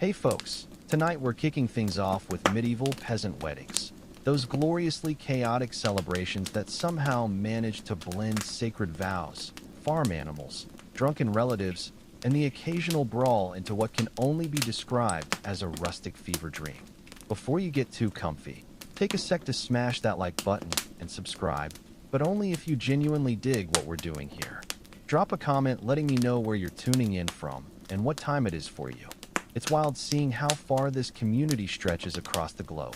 Hey folks, tonight we're kicking things off with medieval peasant weddings. Those gloriously chaotic celebrations that somehow manage to blend sacred vows, farm animals, drunken relatives, and the occasional brawl into what can only be described as a rustic fever dream. Before you get too comfy, take a sec to smash that like button and subscribe, but only if you genuinely dig what we're doing here. Drop a comment letting me know where you're tuning in from and what time it is for you. It's wild seeing how far this community stretches across the globe.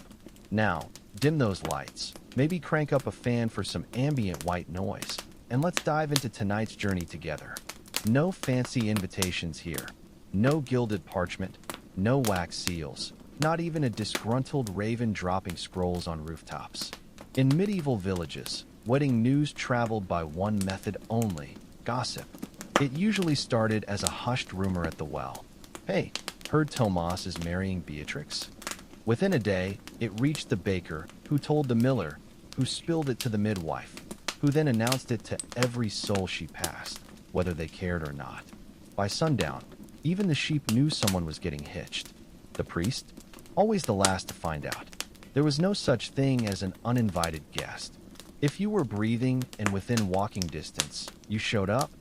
Now, dim those lights, maybe crank up a fan for some ambient white noise, and let's dive into tonight's journey together. No fancy invitations here, no gilded parchment, no wax seals, not even a disgruntled raven dropping scrolls on rooftops. In medieval villages, wedding news traveled by one method only: gossip. It usually started as a hushed rumor at the well. Hey, heard Tomas is marrying Beatrix? Within a day, it reached the baker, who told the miller, who spilled it to the midwife, who then announced it to every soul she passed, whether they cared or not. By sundown, even the sheep knew someone was getting hitched. The priest? Always the last to find out. There was no such thing as an uninvited guest. If you were breathing and within walking distance, you showed up,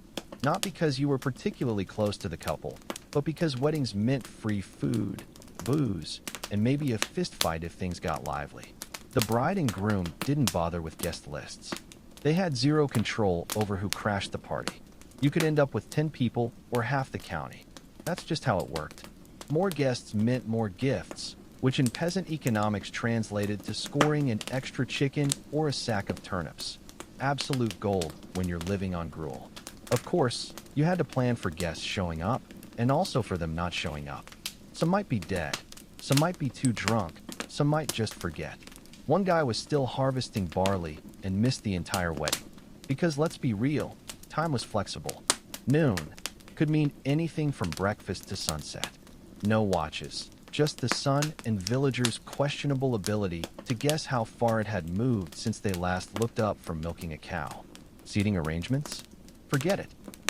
not because you were particularly close to the couple, but because weddings meant free food, booze, and maybe a fist fight if things got lively. The bride and groom didn't bother with guest lists. They had zero control over who crashed the party. You could end up with 10 people or half the county. That's just how it worked. More guests meant more gifts, which in peasant economics translated to scoring an extra chicken or a sack of turnips. Absolute gold when you're living on gruel. Of course, you had to plan for guests showing up, and also for them not showing up. Some might be dead, some might be too drunk, some might just forget. One guy was still harvesting barley and missed the entire wedding. Because let's be real, time was flexible. Noon could mean anything from breakfast to sunset. No watches, just the sun and villagers' questionable ability to guess how far it had moved since they last looked up from milking a cow. Seating arrangements? Forget it.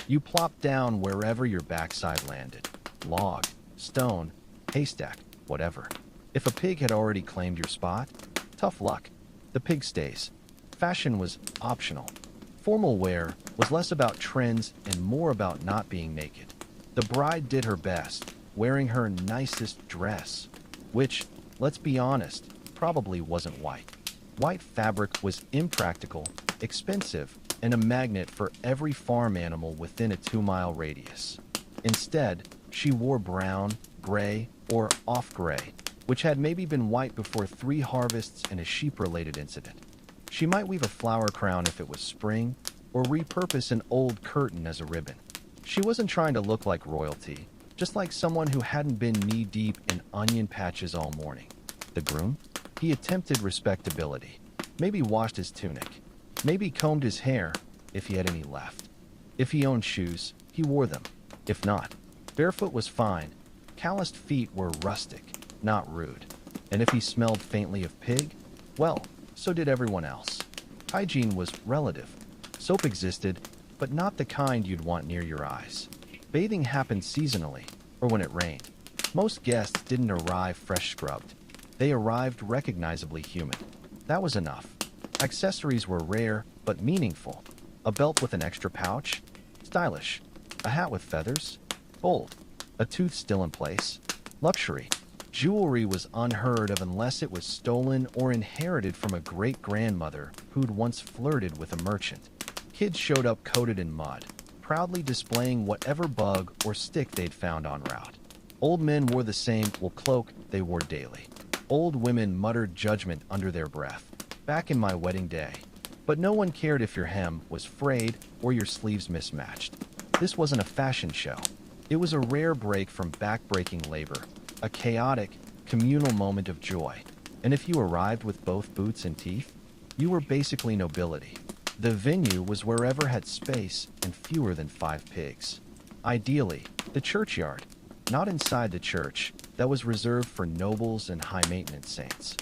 You plopped down wherever your backside landed. Log, stone, haystack, whatever. If a pig had already claimed your spot, tough luck. The pig stays. Fashion was optional. Formal wear was less about trends and more about not being naked. The bride did her best, wearing her nicest dress, which, let's be honest, probably wasn't white. White fabric was impractical, expensive, and a magnet for every farm animal within a 2-mile radius. Instead, she wore brown, gray, or off-gray, which had maybe been white before 3 harvests and a sheep-related incident. She might weave a flower crown if it was spring, or repurpose an old curtain as a ribbon. She wasn't trying to look like royalty, just like someone who hadn't been knee-deep in onion patches all morning. The groom? He attempted respectability. Maybe washed his tunic. Maybe combed his hair, if he had any left. If he owned shoes, he wore them. If not, barefoot was fine. Calloused feet were rustic, not rude. And if he smelled faintly of pig, well, so did everyone else. Hygiene was relative. Soap existed, but not the kind you'd want near your eyes. Bathing happened seasonally, or when it rained. Most guests didn't arrive fresh scrubbed. They arrived recognizably human. That was enough. Accessories were rare, but meaningful. A belt with an extra pouch? Stylish. A hat with feathers? Bold. A tooth still in place? Luxury. Jewelry was unheard of unless it was stolen or inherited from a great-grandmother who'd once flirted with a merchant. Kids showed up coated in mud, proudly displaying whatever bug or stick they'd found en route. Old men wore the same wool cloak they wore daily. Old women muttered judgment under their breath. Back in my wedding day. But no one cared if your hem was frayed or your sleeves mismatched. This wasn't a fashion show. It was a rare break from back-breaking labor, a chaotic, communal moment of joy. And if you arrived with both boots and teeth, you were basically nobility. The venue was wherever had space and fewer than 5 pigs. Ideally, the churchyard, not inside the church, that was reserved for nobles and high-maintenance saints.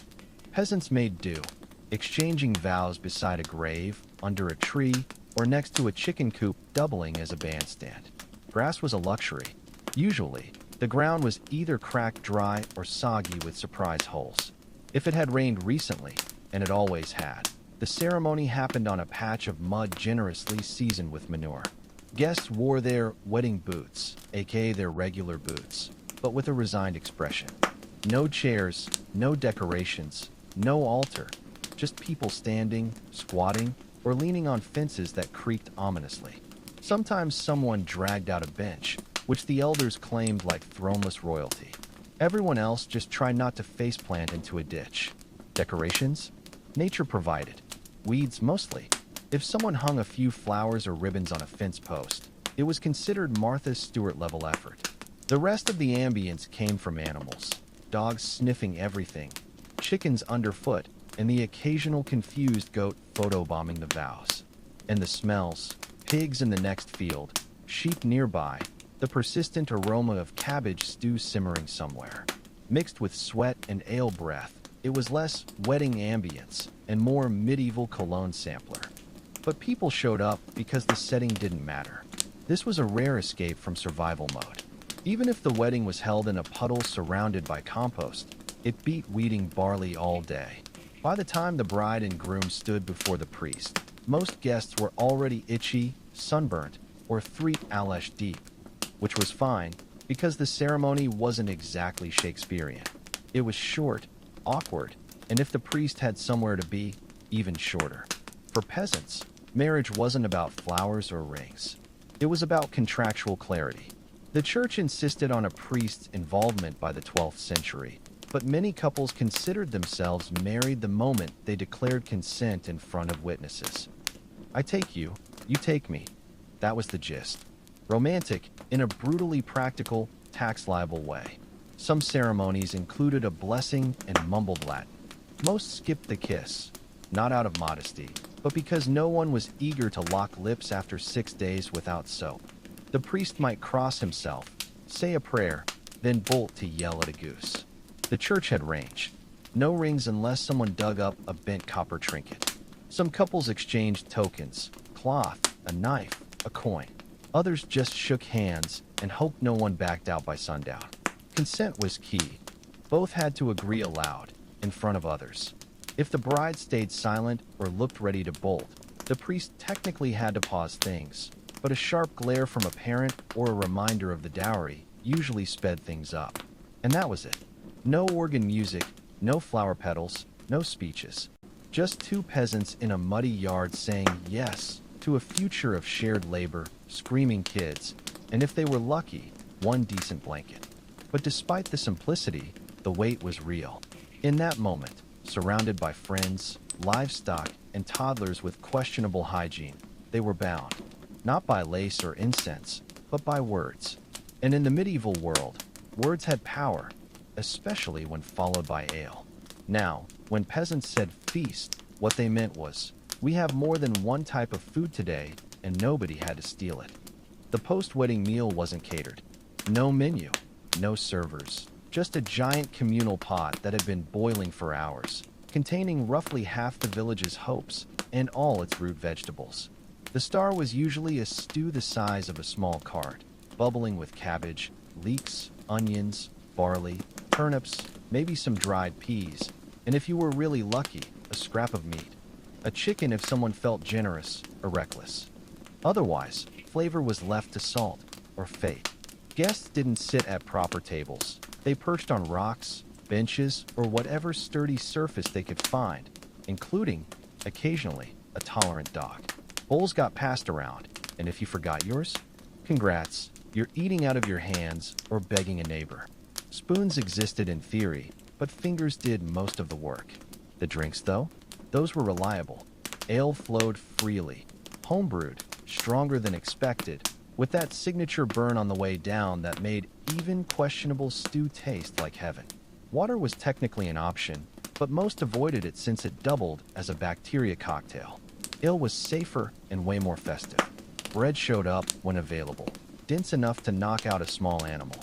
Peasants made do, exchanging vows beside a grave, under a tree, or next to a chicken coop doubling as a bandstand. Grass was a luxury. Usually, The ground was either cracked dry or soggy with surprise holes. If it had rained recently, and it always had, the ceremony happened on a patch of mud generously seasoned with manure. Guests wore their wedding boots, aka their regular boots, but with a resigned expression. No chairs, no decorations, no altar, just people standing, squatting, or leaning on fences that creaked ominously. Sometimes someone dragged out a bench, which the elders claimed like throneless royalty. Everyone else just tried not to faceplant into a ditch. Decorations? Nature provided. Weeds mostly. If someone hung a few flowers or ribbons on a fence post, it was considered Martha Stewart-level effort. The rest of the ambience came from animals. Dogs sniffing everything, chickens underfoot, and the occasional confused goat photobombing the vows. And the smells, pigs in the next field, sheep nearby, the persistent aroma of cabbage stew simmering somewhere. Mixed with sweat and ale breath, it was less wedding ambience and more medieval cologne sampler. But people showed up because the setting didn't matter. This was a rare escape from survival mode. Even if the wedding was held in a puddle surrounded by compost, it beat weeding barley all day. By the time the bride and groom stood before the priest, most guests were already itchy, sunburnt, or 3 Alesh deep, which was fine because the ceremony wasn't exactly Shakespearean. It was short, awkward, and if the priest had somewhere to be, even shorter. For peasants, marriage wasn't about flowers or rings. It was about contractual clarity. The church insisted on a priest's involvement by the 12th century, but many couples considered themselves married the moment they declared consent in front of witnesses. I take you, you take me. That was the gist. Romantic, in a brutally practical, tax-liable way. Some ceremonies included a blessing and mumbled Latin. Most skipped the kiss, not out of modesty, but because no one was eager to lock lips after 6 days without soap. The priest might cross himself, say a prayer, then bolt to yell at a goose. The church had range. No rings unless someone dug up a bent copper trinket. Some couples exchanged tokens, cloth, a knife, a coin. Others just shook hands and hoped no one backed out by sundown. Consent was key. Both had to agree aloud, in front of others. If the bride stayed silent or looked ready to bolt, the priest technically had to pause things, but a sharp glare from a parent or a reminder of the dowry usually sped things up. And that was it. No organ music, no flower petals, no speeches. Just 2 peasants in a muddy yard saying yes to a future of shared labor, screaming kids, and if they were lucky, 1 decent blanket. But despite the simplicity, the weight was real. In that moment, surrounded by friends, livestock, and toddlers with questionable hygiene, they were bound, not by lace or incense, but by words. And in the medieval world, words had power, especially when followed by ale. Now, when peasants said feast, what they meant was, we have more than one type of food today, and nobody had to steal it. The post-wedding meal wasn't catered. No menu, no servers, just a giant communal pot that had been boiling for hours, containing roughly half the village's hopes and all its root vegetables. The star was usually a stew the size of a small cart, bubbling with cabbage, leeks, onions, barley, turnips, maybe some dried peas, and if you were really lucky, a scrap of meat. A chicken if someone felt generous or reckless. Otherwise, flavor was left to salt or fate. Guests didn't sit at proper tables. They perched on rocks, benches, or whatever sturdy surface they could find, including, occasionally, a tolerant dog. Bowls got passed around, and if you forgot yours, congrats, you're eating out of your hands or begging a neighbor. Spoons existed in theory, but fingers did most of the work. The drinks, though? Those were reliable. Ale flowed freely, homebrewed, stronger than expected, with that signature burn on the way down that made even questionable stew taste like heaven. Water was technically an option, but most avoided it since it doubled as a bacteria cocktail. Ale was safer and way more festive. Bread showed up when available, dense enough to knock out a small animal.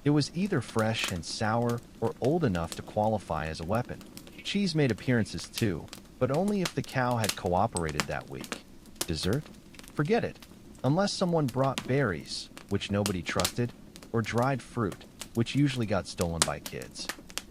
It was either fresh and sour or old enough to qualify as a weapon. Cheese made appearances too, but only if the cow had cooperated that week. Dessert? Forget it. Unless someone brought berries, which nobody trusted, or dried fruit, which usually got stolen by kids.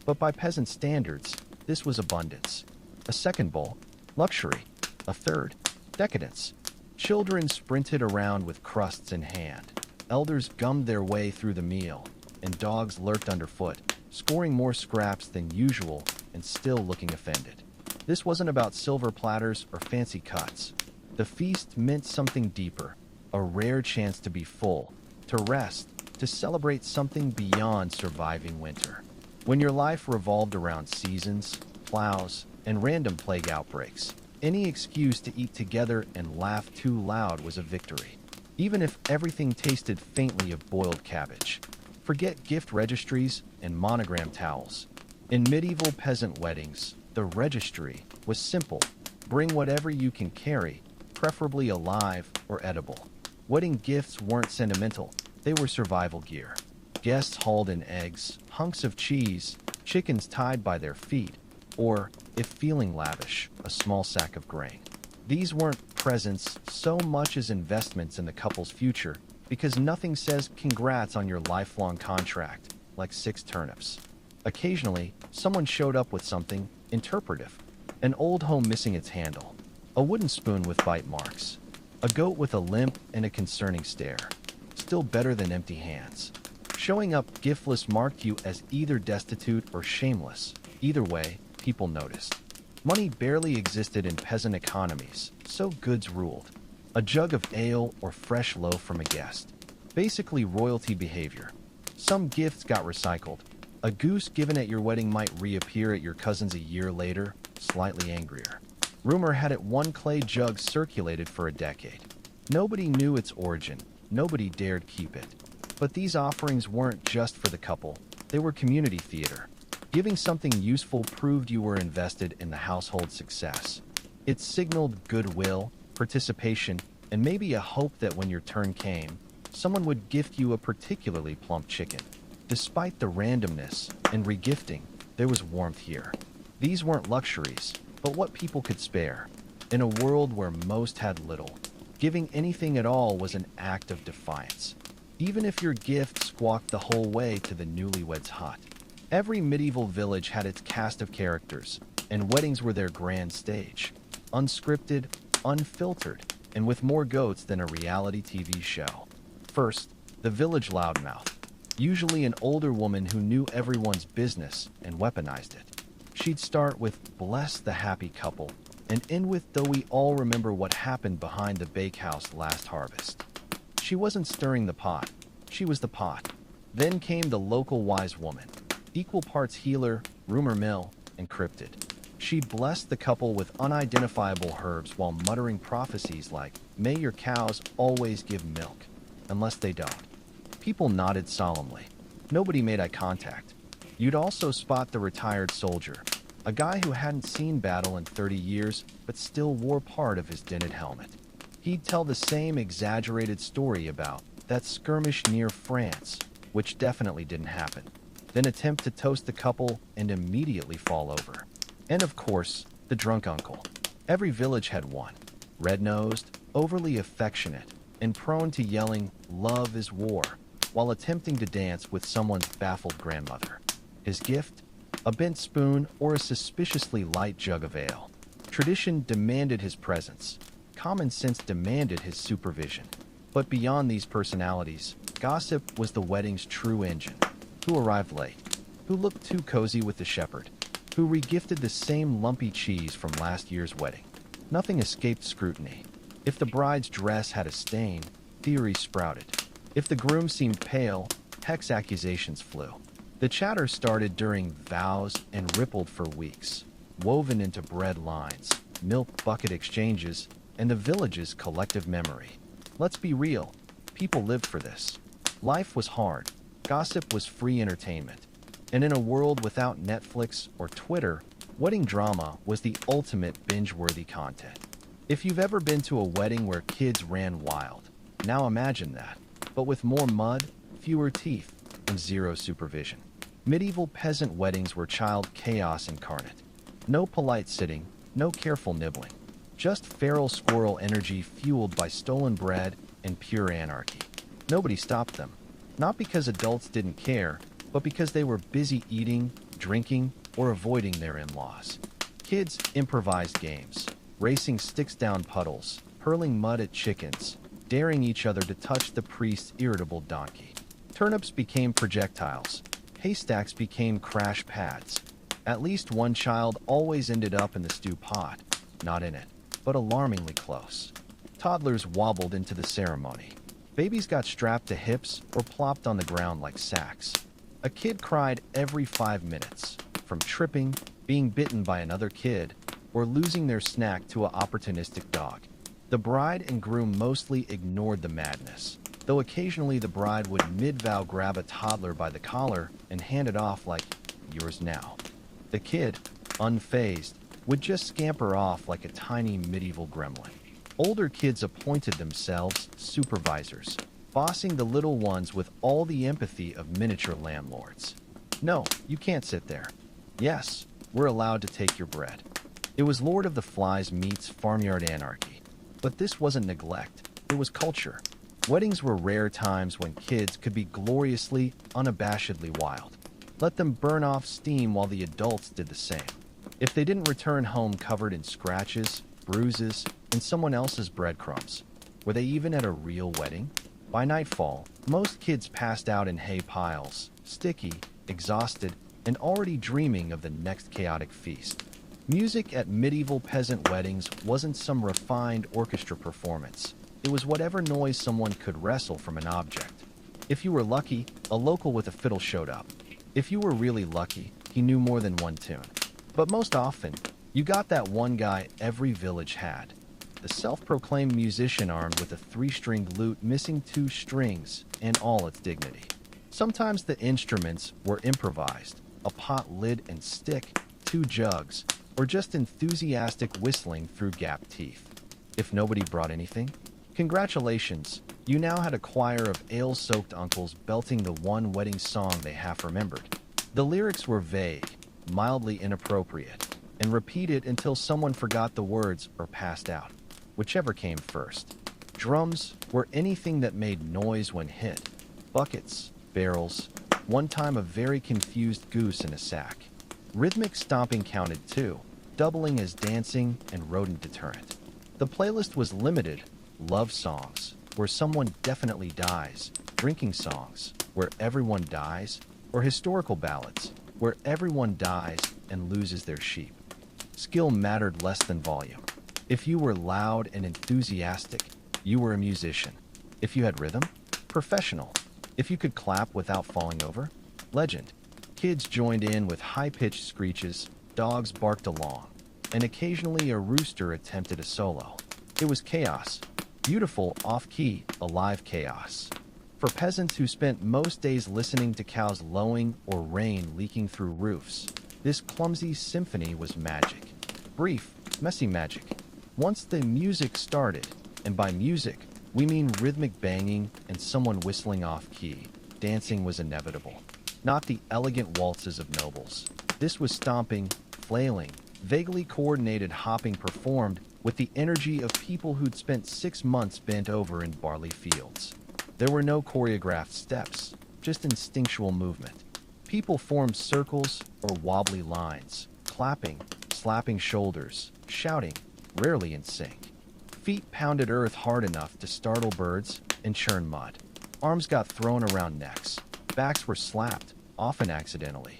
But by peasant standards, this was abundance. A second bowl, luxury. A third, decadence. Children sprinted around with crusts in hand. Elders gummed their way through the meal, and dogs lurked underfoot, scoring more scraps than usual and still looking offended. This wasn't about silver platters or fancy cuts. The feast meant something deeper, a rare chance to be full, to rest, to celebrate something beyond surviving winter. When your life revolved around seasons, plows, and random plague outbreaks, any excuse to eat together and laugh too loud was a victory, even if everything tasted faintly of boiled cabbage. Forget gift registries and monogram towels. In medieval peasant weddings, the registry was simple. Bring whatever you can carry, preferably alive or edible. Wedding gifts weren't sentimental, they were survival gear. Guests hauled in eggs, hunks of cheese, chickens tied by their feet, or, if feeling lavish, a small sack of grain. These weren't presents so much as investments in the couple's future, because nothing says congrats on your lifelong contract like 6 turnips. Occasionally, someone showed up with something interpretive. An old home missing its handle, a wooden spoon with bite marks, a goat with a limp and a concerning stare. Still better than empty hands. Showing up giftless marked you as either destitute or shameless. Either way, people noticed. Money barely existed in peasant economies, so goods ruled. A jug of ale or fresh loaf from a guest. Basically royalty behavior. Some gifts got recycled. A goose given at your wedding might reappear at your cousin's a year later, slightly angrier. Rumor had it one clay jug circulated for a decade. Nobody knew its origin. Nobody dared keep it. But these offerings weren't just for the couple. They were community theater. Giving something useful proved you were invested in the household's success. It signaled goodwill, participation, and maybe a hope that when your turn came, someone would gift you a particularly plump chicken. Despite the randomness and regifting, there was warmth here. These weren't luxuries, but what people could spare. In a world where most had little, giving anything at all was an act of defiance, even if your gift squawked the whole way to the newlyweds' hut. Every medieval village had its cast of characters, and weddings were their grand stage. Unscripted, unfiltered, and with more goats than a reality TV show. First, the village loudmouth, usually an older woman who knew everyone's business and weaponized it. She'd start with "Bless the happy couple," and end with "Though we all remember what happened behind the bakehouse last harvest." She wasn't stirring the pot, she was the pot. Then came the local wise woman, equal parts healer, rumor mill, and cryptid. She blessed the couple with unidentifiable herbs while muttering prophecies like, "May your cows always give milk," unless they don't. People nodded solemnly. Nobody made eye contact. You'd also spot the retired soldier, a guy who hadn't seen battle in 30 years but still wore part of his dented helmet. He'd tell the same exaggerated story about that skirmish near France, which definitely didn't happen, then attempt to toast the couple and immediately fall over. And of course, the drunk uncle. Every village had one. Red-nosed, overly affectionate, and prone to yelling, "Love is war," while attempting to dance with someone's baffled grandmother. His gift? A bent spoon or a suspiciously light jug of ale. Tradition demanded his presence. Common sense demanded his supervision. But beyond these personalities, gossip was the wedding's true engine. Who arrived late? Who looked too cozy with the shepherd? Who regifted the same lumpy cheese from last year's wedding? Nothing escaped scrutiny. If the bride's dress had a stain, theories sprouted. If the groom seemed pale, hex accusations flew. The chatter started during vows and rippled for weeks, woven into bread lines, milk bucket exchanges, and the village's collective memory. Let's be real, people lived for this. Life was hard, gossip was free entertainment, and in a world without Netflix or Twitter, wedding drama was the ultimate binge-worthy content. If you've ever been to a wedding where kids ran wild, now imagine that, but with more mud, fewer teeth, and zero supervision. Medieval peasant weddings were child chaos incarnate. No polite sitting, no careful nibbling. Just feral squirrel energy fueled by stolen bread and pure anarchy. Nobody stopped them. Not because adults didn't care, but but because they were busy eating, drinking, or avoiding their in-laws. Kids improvised games, racing sticks down puddles, hurling mud at chickens, daring each other to touch the priest's irritable donkey. Turnips became projectiles. Haystacks became crash pads. At least one child always ended up in the stew pot, not in it, but alarmingly close. Toddlers wobbled into the ceremony. Babies got strapped to hips or plopped on the ground like sacks. A kid cried every 5 minutes, from tripping, being bitten by another kid, or losing their snack to an opportunistic dog. The bride and groom mostly ignored the madness, though occasionally the bride would mid-vow grab a toddler by the collar and hand it off like, "Yours now." The kid, unfazed, would just scamper off like a tiny medieval gremlin. Older kids appointed themselves supervisors, bossing the little ones with all the empathy of miniature landlords. "No, you can't sit there." "Yes, we're allowed to take your bread." It was Lord of the Flies meets farmyard anarchy. But this wasn't neglect, it was culture. Weddings were rare times when kids could be gloriously, unabashedly wild. Let them burn off steam while the adults did the same. If they didn't return home covered in scratches, bruises, and someone else's breadcrumbs, were they even at a real wedding? By nightfall, most kids passed out in hay piles, sticky, exhausted, and already dreaming of the next chaotic feast. Music at medieval peasant weddings wasn't some refined orchestra performance. It was whatever noise someone could wrestle from an object. If you were lucky, a local with a fiddle showed up. If you were really lucky, he knew more than one tune. But most often, you got that one guy every village had. The self-proclaimed musician armed with a 3-stringed lute missing 2 strings and all its dignity. Sometimes the instruments were improvised, a pot lid and stick, 2 jugs, or just enthusiastic whistling through gapped teeth. If nobody brought anything, congratulations, you now had a choir of ale-soaked uncles belting the one wedding song they half remembered. The lyrics were vague, mildly inappropriate, and repeated until someone forgot the words or passed out, whichever came first. Drums were anything that made noise when hit. Buckets, barrels, one time a very confused goose in a sack. Rhythmic stomping counted too, doubling as dancing and rodent deterrent. The playlist was limited. Love songs, where someone definitely dies, drinking songs, where everyone dies, or historical ballads, where everyone dies and loses their sheep. Skill mattered less than volume. If you were loud and enthusiastic, you were a musician. If you had rhythm, professional. If you could clap without falling over, legend. Kids joined in with high-pitched screeches, dogs barked along, and occasionally a rooster attempted a solo. It was chaos. Beautiful, off-key, alive chaos. For peasants who spent most days listening to cows lowing or rain leaking through roofs, this clumsy symphony was magic. Brief, messy magic. Once the music started, and by music, we mean rhythmic banging and someone whistling off-key, dancing was inevitable. Not the elegant waltzes of nobles. This was stomping, flailing, vaguely coordinated hopping performed with the energy of people who'd spent 6 months bent over in barley fields. There were no choreographed steps, just instinctual movement. People formed circles or wobbly lines, clapping, slapping shoulders, shouting, rarely in sync. Feet pounded earth hard enough to startle birds and churn mud. Arms got thrown around necks. Backs were slapped, often accidentally.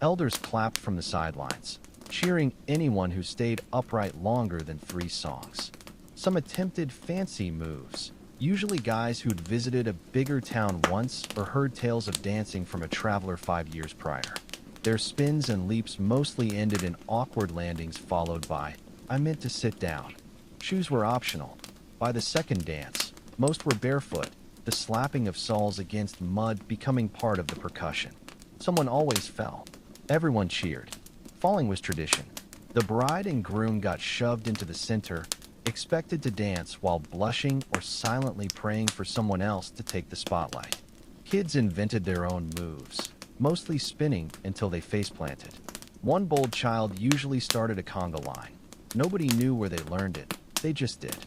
Elders clapped from the sidelines, cheering anyone who stayed upright longer than 3 songs. Some attempted fancy moves, usually guys who'd visited a bigger town once or heard tales of dancing from a traveler 5 years prior. Their spins and leaps mostly ended in awkward landings followed by, "I meant to sit down." Shoes were optional. By the second dance, most were barefoot, the slapping of soles against mud becoming part of the percussion. Someone always fell. Everyone cheered. Falling was tradition. The bride and groom got shoved into the center, expected to dance while blushing or silently praying for someone else to take the spotlight. Kids invented their own moves, mostly spinning until they face-planted. One bold child usually started a conga line. Nobody knew where they learned it. They just did.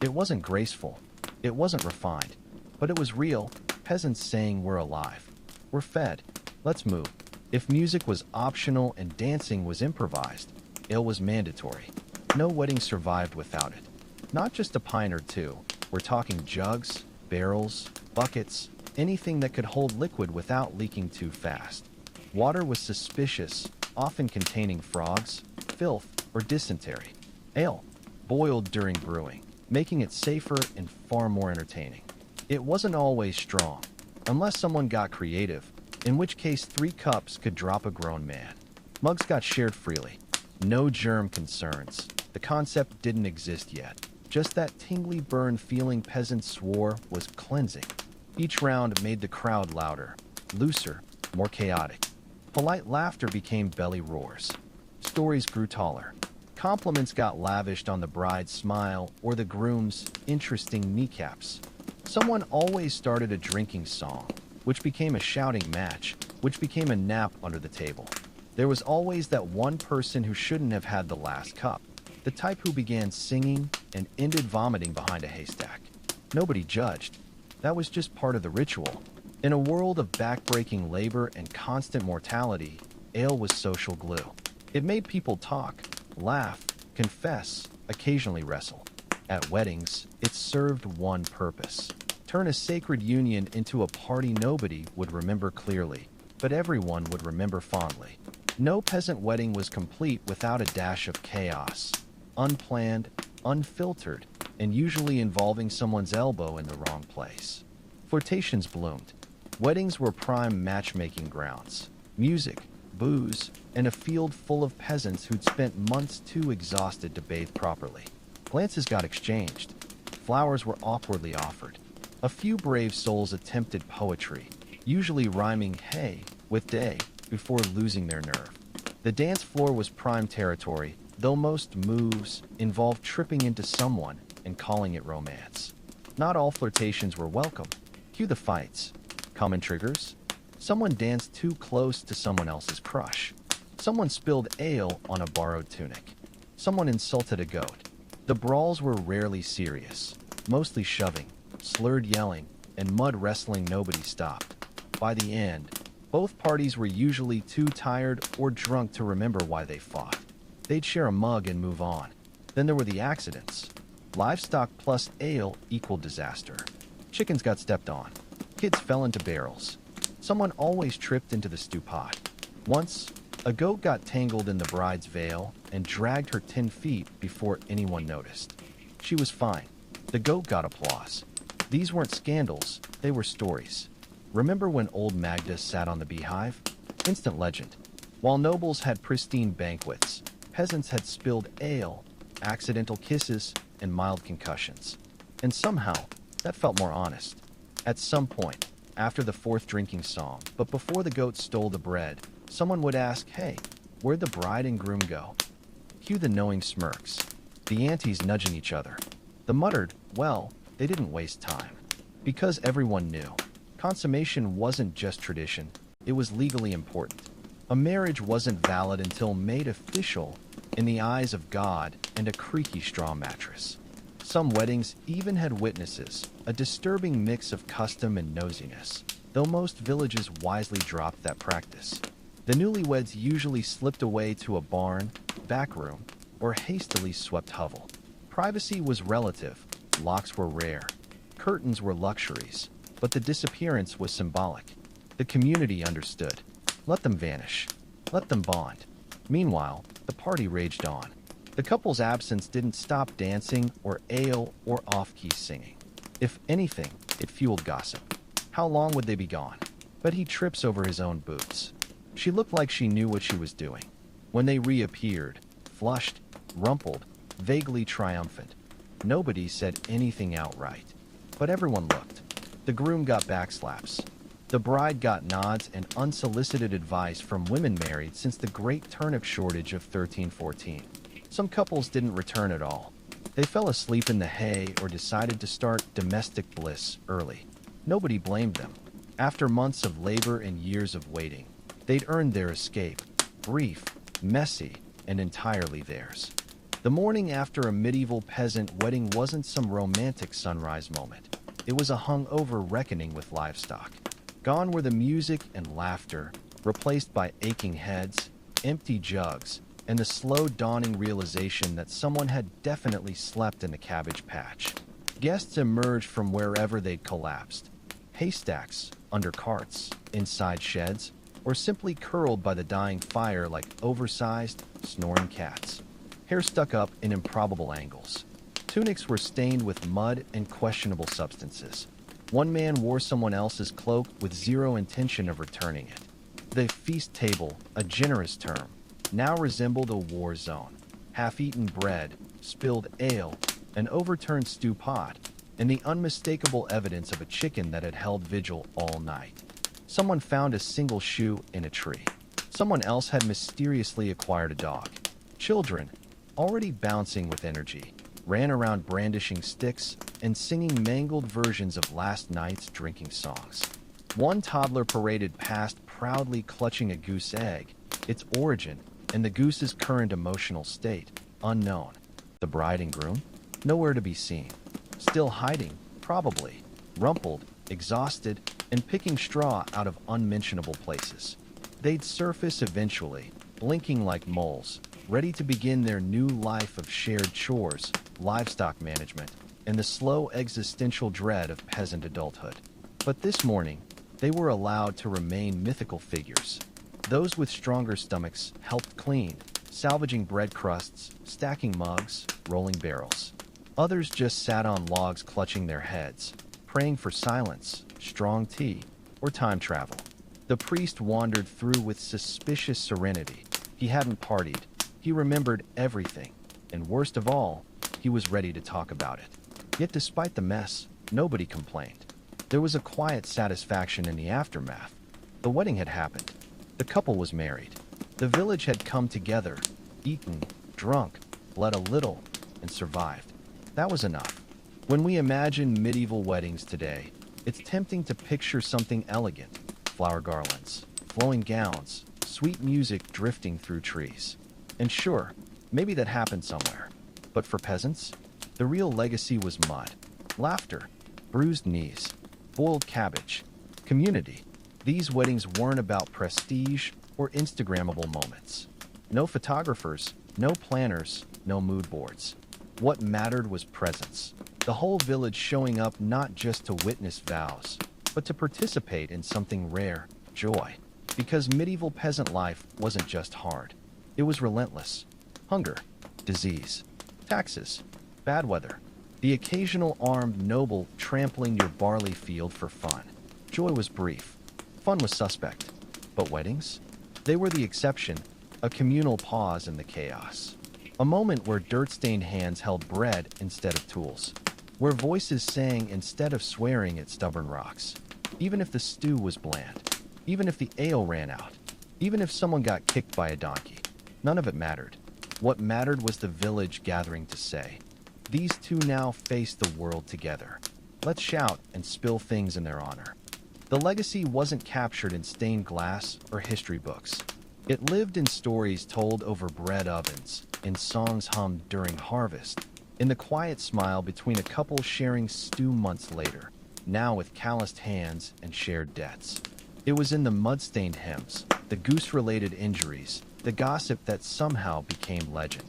It wasn't graceful. It wasn't refined. But it was real. Peasants saying we're alive. We're fed. Let's move. If music was optional and dancing was improvised, ale was mandatory. No wedding survived without it. Not just a pint or two. We're talking jugs, barrels, buckets, anything that could hold liquid without leaking too fast. Water was suspicious, often containing frogs, filth, or dysentery. Ale, boiled during brewing, making it safer and far more entertaining. It wasn't always strong, unless someone got creative, in which case 3 cups could drop a grown man. Mugs got shared freely. No germ concerns. The concept didn't exist yet. Just that tingly burn feeling peasants swore was cleansing. Each round made the crowd louder, looser, more chaotic. Polite laughter became belly roars. Stories grew taller. Compliments got lavished on the bride's smile or the groom's interesting kneecaps. Someone always started a drinking song, which became a shouting match, which became a nap under the table. There was always that one person who shouldn't have had the last cup, the type who began singing and ended vomiting behind a haystack. Nobody judged. That was just part of the ritual. In a world of backbreaking labor and constant mortality, ale was social glue. It made people talk, laugh, confess, occasionally wrestle. At weddings, it served one purpose: turn a sacred union into a party nobody would remember clearly, but everyone would remember fondly. No peasant wedding was complete without a dash of chaos. Unplanned, unfiltered, and usually involving someone's elbow in the wrong place. Flirtations bloomed. Weddings were prime matchmaking grounds. Music, booze, and a field full of peasants who'd spent months too exhausted to bathe properly. Glances got exchanged. Flowers were awkwardly offered. A few brave souls attempted poetry, usually rhyming hey with day, before losing their nerve. The dance floor was prime territory, though most moves involved tripping into someone and calling it romance. Not all flirtations were welcome. Cue the fights. Common triggers? Someone danced too close to someone else's crush. Someone spilled ale on a borrowed tunic. Someone insulted a goat. The brawls were rarely serious, mostly shoving, slurred yelling, and mud wrestling nobody stopped. By the end, both parties were usually too tired or drunk to remember why they fought. They'd share a mug and move on. Then there were the accidents. Livestock plus ale equaled disaster. Chickens got stepped on. Kids fell into barrels. Someone always tripped into the stew pot. Once, a goat got tangled in the bride's veil and dragged her 10 feet before anyone noticed. She was fine. The goat got applause. These weren't scandals, they were stories. Remember when old Magda sat on the beehive? Instant legend. While nobles had pristine banquets, peasants had spilled ale, accidental kisses, and mild concussions. And somehow, that felt more honest. At some point, after the 4th drinking song, but before the goat stole the bread, someone would ask, hey, where'd the bride and groom go? Cue the knowing smirks. The aunties nudging each other. The muttered, well, they didn't waste time. Because everyone knew. Consummation wasn't just tradition, it was legally important. A marriage wasn't valid until made official in the eyes of God and a creaky straw mattress. Some weddings even had witnesses, a disturbing mix of custom and nosiness, though most villages wisely dropped that practice. The newlyweds usually slipped away to a barn, back room, or hastily swept hovel. Privacy was relative, locks were rare, curtains were luxuries, but the disappearance was symbolic. The community understood. Let them vanish. Let them bond. Meanwhile, the party raged on. The couple's absence didn't stop dancing or ale or off-key singing. If anything, it fueled gossip. How long would they be gone? But he trips over his own boots. She looked like she knew what she was doing. When they reappeared, flushed, rumpled, vaguely triumphant, nobody said anything outright. But everyone looked. The groom got backslaps. The bride got nods and unsolicited advice from women married since the great turnip shortage of 1314. Some couples didn't return at all. They fell asleep in the hay or decided to start domestic bliss early. Nobody blamed them. After months of labor and years of waiting, they'd earned their escape, brief, messy, and entirely theirs. The morning after a medieval peasant wedding wasn't some romantic sunrise moment. It was a hung-over reckoning with livestock. Gone were the music and laughter, replaced by aching heads, empty jugs, and the slow dawning realization that someone had definitely slept in the cabbage patch. Guests emerged from wherever they'd collapsed: haystacks, under carts, inside sheds, or simply curled by the dying fire like oversized, snoring cats. Hair stuck up in improbable angles. Tunics were stained with mud and questionable substances. One man wore someone else's cloak with zero intention of returning it. The feast table, a generous term, now resembled a war zone. Half-eaten bread, spilled ale, an overturned stew pot, and the unmistakable evidence of a chicken that had held vigil all night. Someone found a single shoe in a tree. Someone else had mysteriously acquired a dog. Children, already bouncing with energy, ran around brandishing sticks and singing mangled versions of last night's drinking songs. One toddler paraded past proudly clutching a goose egg, its origin and the goose's current emotional state unknown. The bride and groom? Nowhere to be seen. Still hiding, probably, rumpled, exhausted, and picking straw out of unmentionable places. They'd surface eventually, blinking like moles, ready to begin their new life of shared chores, livestock management, and the slow existential dread of peasant adulthood. But this morning, they were allowed to remain mythical figures. Those with stronger stomachs helped clean, salvaging bread crusts, stacking mugs, rolling barrels. Others just sat on logs clutching their heads, praying for silence, strong tea, or time travel. The priest wandered through with suspicious serenity. He hadn't partied. He remembered everything, and worst of all, he was ready to talk about it. Yet despite the mess, nobody complained. There was a quiet satisfaction in the aftermath. The wedding had happened. The couple was married. The village had come together, eaten, drunk, bled a little, and survived. That was enough. When we imagine medieval weddings today, it's tempting to picture something elegant: flower garlands, flowing gowns, sweet music drifting through trees. And sure, maybe that happened somewhere. But for peasants, the real legacy was mud, laughter, bruised knees, boiled cabbage, community. These weddings weren't about prestige or Instagrammable moments. No photographers, no planners, no mood boards. What mattered was presence. The whole village showing up not just to witness vows, but to participate in something rare: joy. Because medieval peasant life wasn't just hard. It was relentless. Hunger, disease, taxes, bad weather, the occasional armed noble trampling your barley field for fun. Joy was brief. Fun was suspect. But weddings? They were the exception, a communal pause in the chaos. A moment where dirt-stained hands held bread instead of tools, where voices sang instead of swearing at stubborn rocks. Even if the stew was bland, even if the ale ran out, even if someone got kicked by a donkey, none of it mattered. What mattered was the village gathering to say, "These two now face the world together. Let's shout and spill things in their honor." The legacy wasn't captured in stained glass or history books. It lived in stories told over bread ovens, in songs hummed during harvest, in the quiet smile between a couple sharing stew months later, now with calloused hands and shared debts. It was in the mud-stained hymns, the goose-related injuries, the gossip that somehow became legend.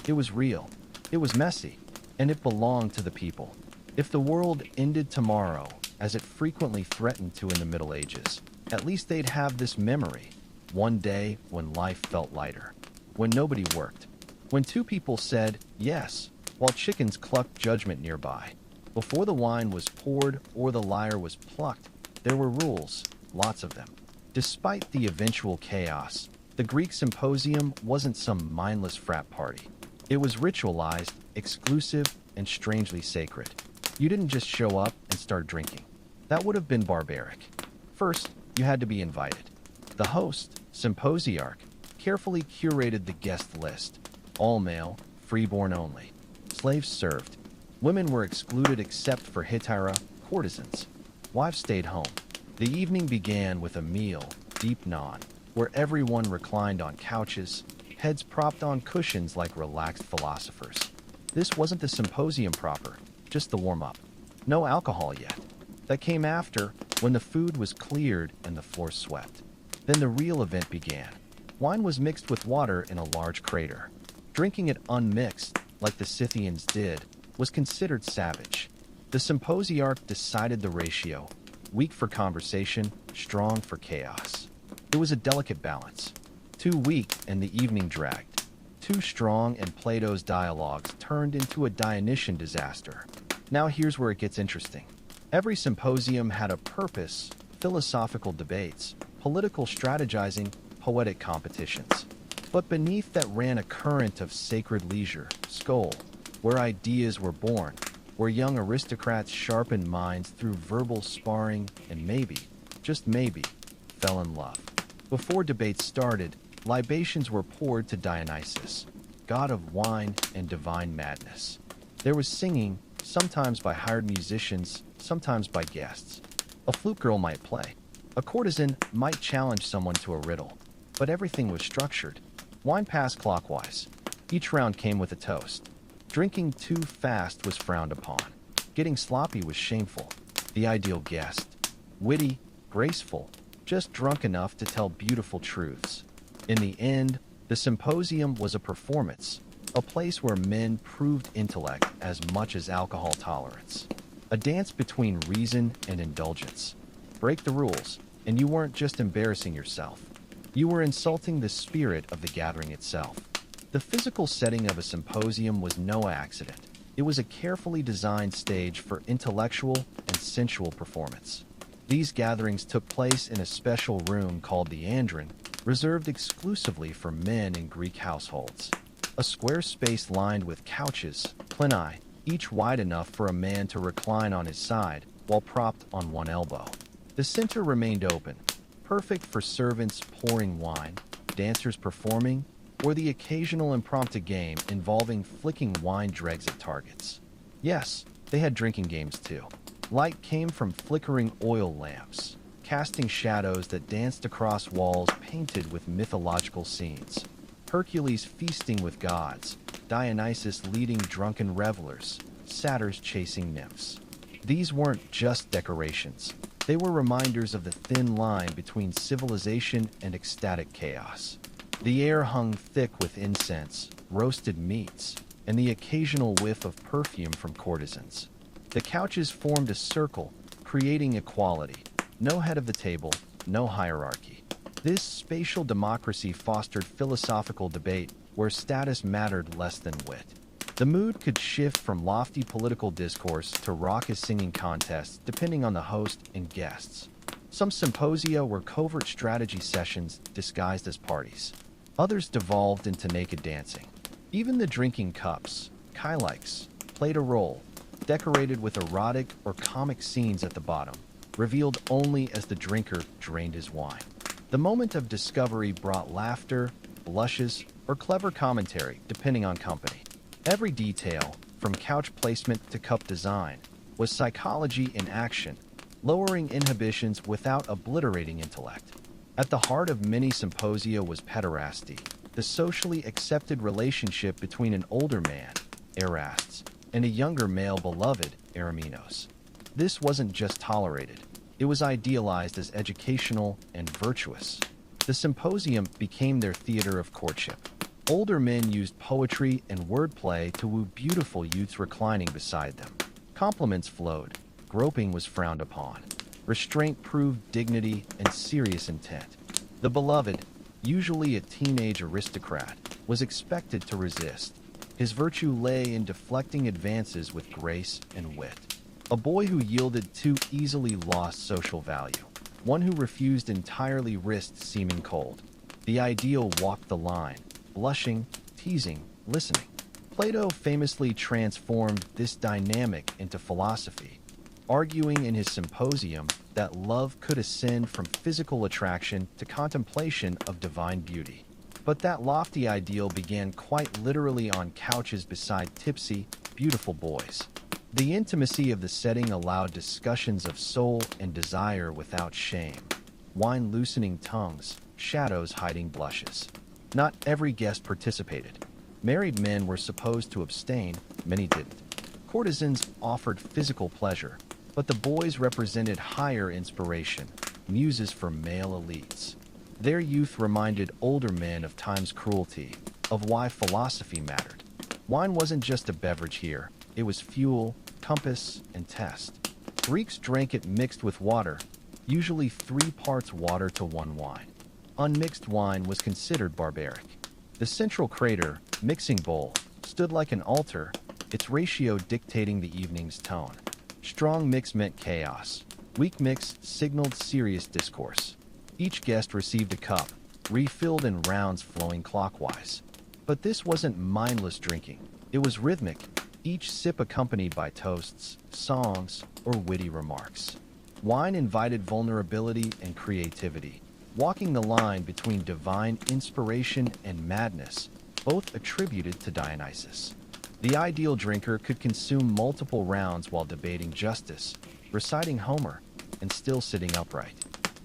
It was real, it was messy, and it belonged to the people. If the world ended tomorrow, as it frequently threatened to in the Middle Ages, at least they'd have this memory. One day when life felt lighter, when nobody worked, when two people said yes, while chickens clucked judgment nearby. Before the wine was poured or the lyre was plucked, there were rules, lots of them. Despite the eventual chaos, the Greek symposium wasn't some mindless frat party. It was ritualized, exclusive, and strangely sacred. You didn't just show up and start drinking. That would have been barbaric. First, you had to be invited. The host, symposiarch, carefully curated the guest list. All male, freeborn only. Slaves served. Women were excluded except for hetera, courtesans. Wives stayed home. The evening began with a meal, deep naan, where everyone reclined on couches, heads propped on cushions like relaxed philosophers. This wasn't the symposium proper, just the warm-up. No alcohol yet. That came after, when the food was cleared and the floor swept. Then the real event began. Wine was mixed with water in a large crater. Drinking it unmixed, like the Scythians did, was considered savage. The symposiarch decided the ratio: weak for conversation, strong for chaos. It was a delicate balance. Too weak and the evening dragged. Too strong and Plato's dialogues turned into a Dionysian disaster. Now here's where it gets interesting. Every symposium had a purpose: philosophical debates, political strategizing, poetic competitions. But beneath that ran a current of sacred leisure, school, where ideas were born, where young aristocrats sharpened minds through verbal sparring and maybe, just maybe, fell in love. Before debates started, libations were poured to Dionysus, god of wine and divine madness. There was singing, sometimes by hired musicians, sometimes by guests. A flute girl might play. A courtesan might challenge someone to a riddle. But everything was structured. Wine passed clockwise. Each round came with a toast. Drinking too fast was frowned upon. Getting sloppy was shameful. The ideal guest: witty, graceful, just drunk enough to tell beautiful truths. In the end, the symposium was a performance, a place where men proved intellect as much as alcohol tolerance. A dance between reason and indulgence. Break the rules, and you weren't just embarrassing yourself. You were insulting the spirit of the gathering itself. The physical setting of a symposium was no accident. It was a carefully designed stage for intellectual and sensual performance. These gatherings took place in a special room called the Andron, reserved exclusively for men in Greek households. A square space lined with couches, pleni, each wide enough for a man to recline on his side while propped on one elbow. The center remained open, perfect for servants pouring wine, dancers performing, or the occasional impromptu game involving flicking wine dregs at targets. Yes, they had drinking games too. Light came from flickering oil lamps, casting shadows that danced across walls painted with mythological scenes. Hercules feasting with gods, Dionysus leading drunken revelers, satyrs chasing nymphs. These weren't just decorations. They were reminders of the thin line between civilization and ecstatic chaos. The air hung thick with incense, roasted meats, and the occasional whiff of perfume from courtesans. The couches formed a circle, creating equality. No head of the table, no hierarchy. This spatial democracy fostered philosophical debate where status mattered less than wit. The mood could shift from lofty political discourse to raucous singing contests depending on the host and guests. Some symposia were covert strategy sessions disguised as parties. Others devolved into naked dancing. Even the drinking cups, kailikes, played a role, decorated with erotic or comic scenes at the bottom, revealed only as the drinker drained his wine. The moment of discovery brought laughter, blushes, or clever commentary, depending on company. Every detail, from couch placement to cup design, was psychology in action, lowering inhibitions without obliterating intellect. At the heart of many symposia was pederasty, the socially accepted relationship between an older man, Erastes, and a younger male beloved, Ereminos. This wasn't just tolerated, it was idealized as educational and virtuous. The symposium became their theater of courtship. Older men used poetry and wordplay to woo beautiful youths reclining beside them. Compliments flowed. Groping was frowned upon. Restraint proved dignity and serious intent. The beloved, usually a teenage aristocrat, was expected to resist. His virtue lay in deflecting advances with grace and wit. A boy who yielded too easily lost social value. One who refused entirely risked seeming cold. The ideal walked the line, blushing, teasing, listening. Plato famously transformed this dynamic into philosophy, arguing in his Symposium that love could ascend from physical attraction to contemplation of divine beauty. But that lofty ideal began quite literally on couches beside tipsy, beautiful boys. The intimacy of the setting allowed discussions of soul and desire without shame. Wine loosening tongues, shadows hiding blushes. Not every guest participated. Married men were supposed to abstain, many didn't. Courtesans offered physical pleasure, but the boys represented higher inspiration, muses for male elites. Their youth reminded older men of time's cruelty, of why philosophy mattered. Wine wasn't just a beverage here, it was fuel, compass, and test. Greeks drank it mixed with water, usually 3 parts water to 1 wine. Unmixed wine was considered barbaric. The central crater, mixing bowl, stood like an altar, its ratio dictating the evening's tone. Strong mix meant chaos. Weak mix signaled serious discourse. Each guest received a cup, refilled in rounds flowing clockwise. But this wasn't mindless drinking. It was rhythmic, each sip accompanied by toasts, songs, or witty remarks. Wine invited vulnerability and creativity, walking the line between divine inspiration and madness, both attributed to Dionysus. The ideal drinker could consume multiple rounds while debating justice, reciting Homer, and still sitting upright.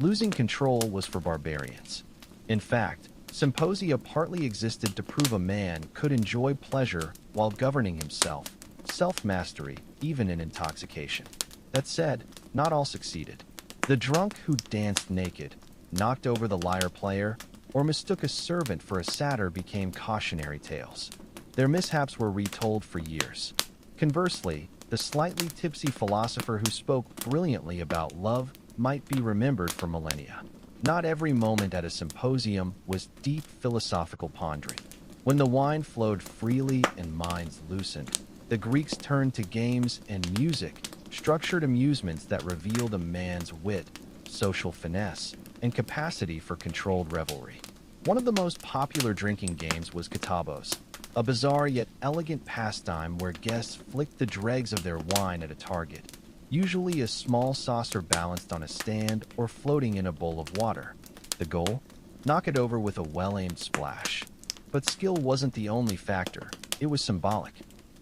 Losing control was for barbarians. In fact, symposia partly existed to prove a man could enjoy pleasure while governing himself, self-mastery, even in intoxication. That said, not all succeeded. The drunk who danced naked, knocked over the lyre player, or mistook a servant for a satyr became cautionary tales. Their mishaps were retold for years. Conversely, the slightly tipsy philosopher who spoke brilliantly about love might be remembered for millennia. Not every moment at a symposium was deep philosophical pondering. When the wine flowed freely and minds loosened, the Greeks turned to games and music, structured amusements that revealed a man's wit, social finesse, and capacity for controlled revelry. One of the most popular drinking games was katabos, a bizarre yet elegant pastime where guests flicked the dregs of their wine at a target, usually a small saucer balanced on a stand or floating in a bowl of water. The goal? Knock it over with a well-aimed splash. But skill wasn't the only factor, it was symbolic.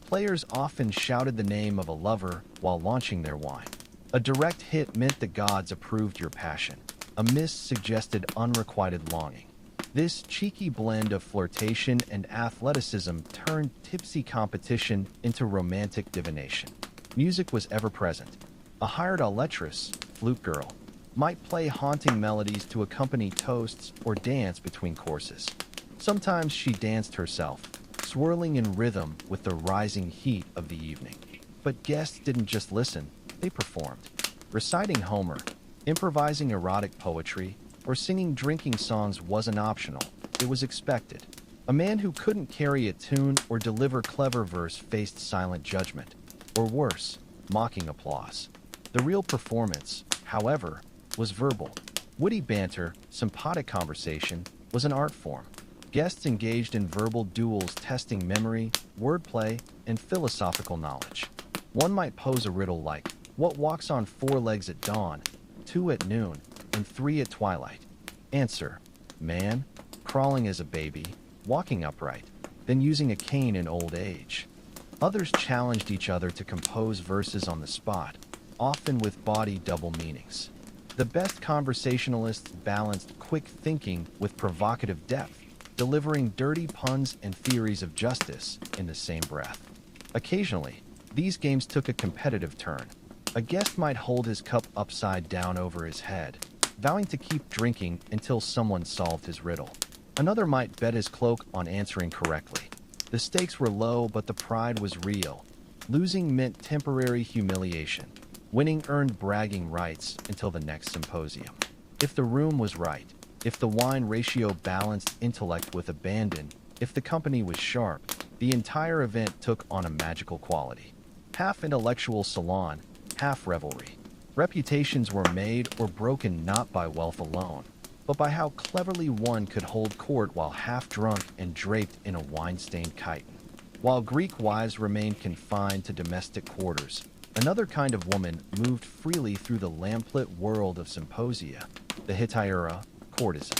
Players often shouted the name of a lover while launching their wine. A direct hit meant the gods approved your passion. A miss suggested unrequited longing. This cheeky blend of flirtation and athleticism turned tipsy competition into romantic divination. Music was ever present. A hired auletress, flute girl, might play haunting melodies to accompany toasts or dance between courses. Sometimes she danced herself, swirling in rhythm with the rising heat of the evening. But guests didn't just listen, they performed. Reciting Homer, improvising erotic poetry, or singing drinking songs wasn't optional, it was expected. A man who couldn't carry a tune or deliver clever verse faced silent judgment. Or worse, mocking applause. The real performance, however, was verbal. Witty banter, sympathetic conversation, was an art form. Guests engaged in verbal duels testing memory, wordplay, and philosophical knowledge. One might pose a riddle like, what walks on 4 legs at dawn, 2 at noon, and 3 at twilight? Answer, man, crawling as a baby, walking upright, then using a cane in old age. Others challenged each other to compose verses on the spot, often with bawdy double meanings. The best conversationalists balanced quick thinking with provocative depth, delivering dirty puns and theories of justice in the same breath. Occasionally, these games took a competitive turn. A guest might hold his cup upside down over his head, vowing to keep drinking until someone solved his riddle. Another might bet his cloak on answering correctly. The stakes were low, but the pride was real. Losing meant temporary humiliation. Winning earned bragging rights until the next symposium. If the room was right, if the wine ratio balanced intellect with abandon, if the company was sharp, the entire event took on a magical quality. Half intellectual salon, half revelry. Reputations were made or broken not by wealth alone, but by how cleverly one could hold court while half drunk and draped in a wine-stained chiton. While Greek wives remained confined to domestic quarters, another kind of woman moved freely through the lamplit world of symposia, the hetaira, courtesan.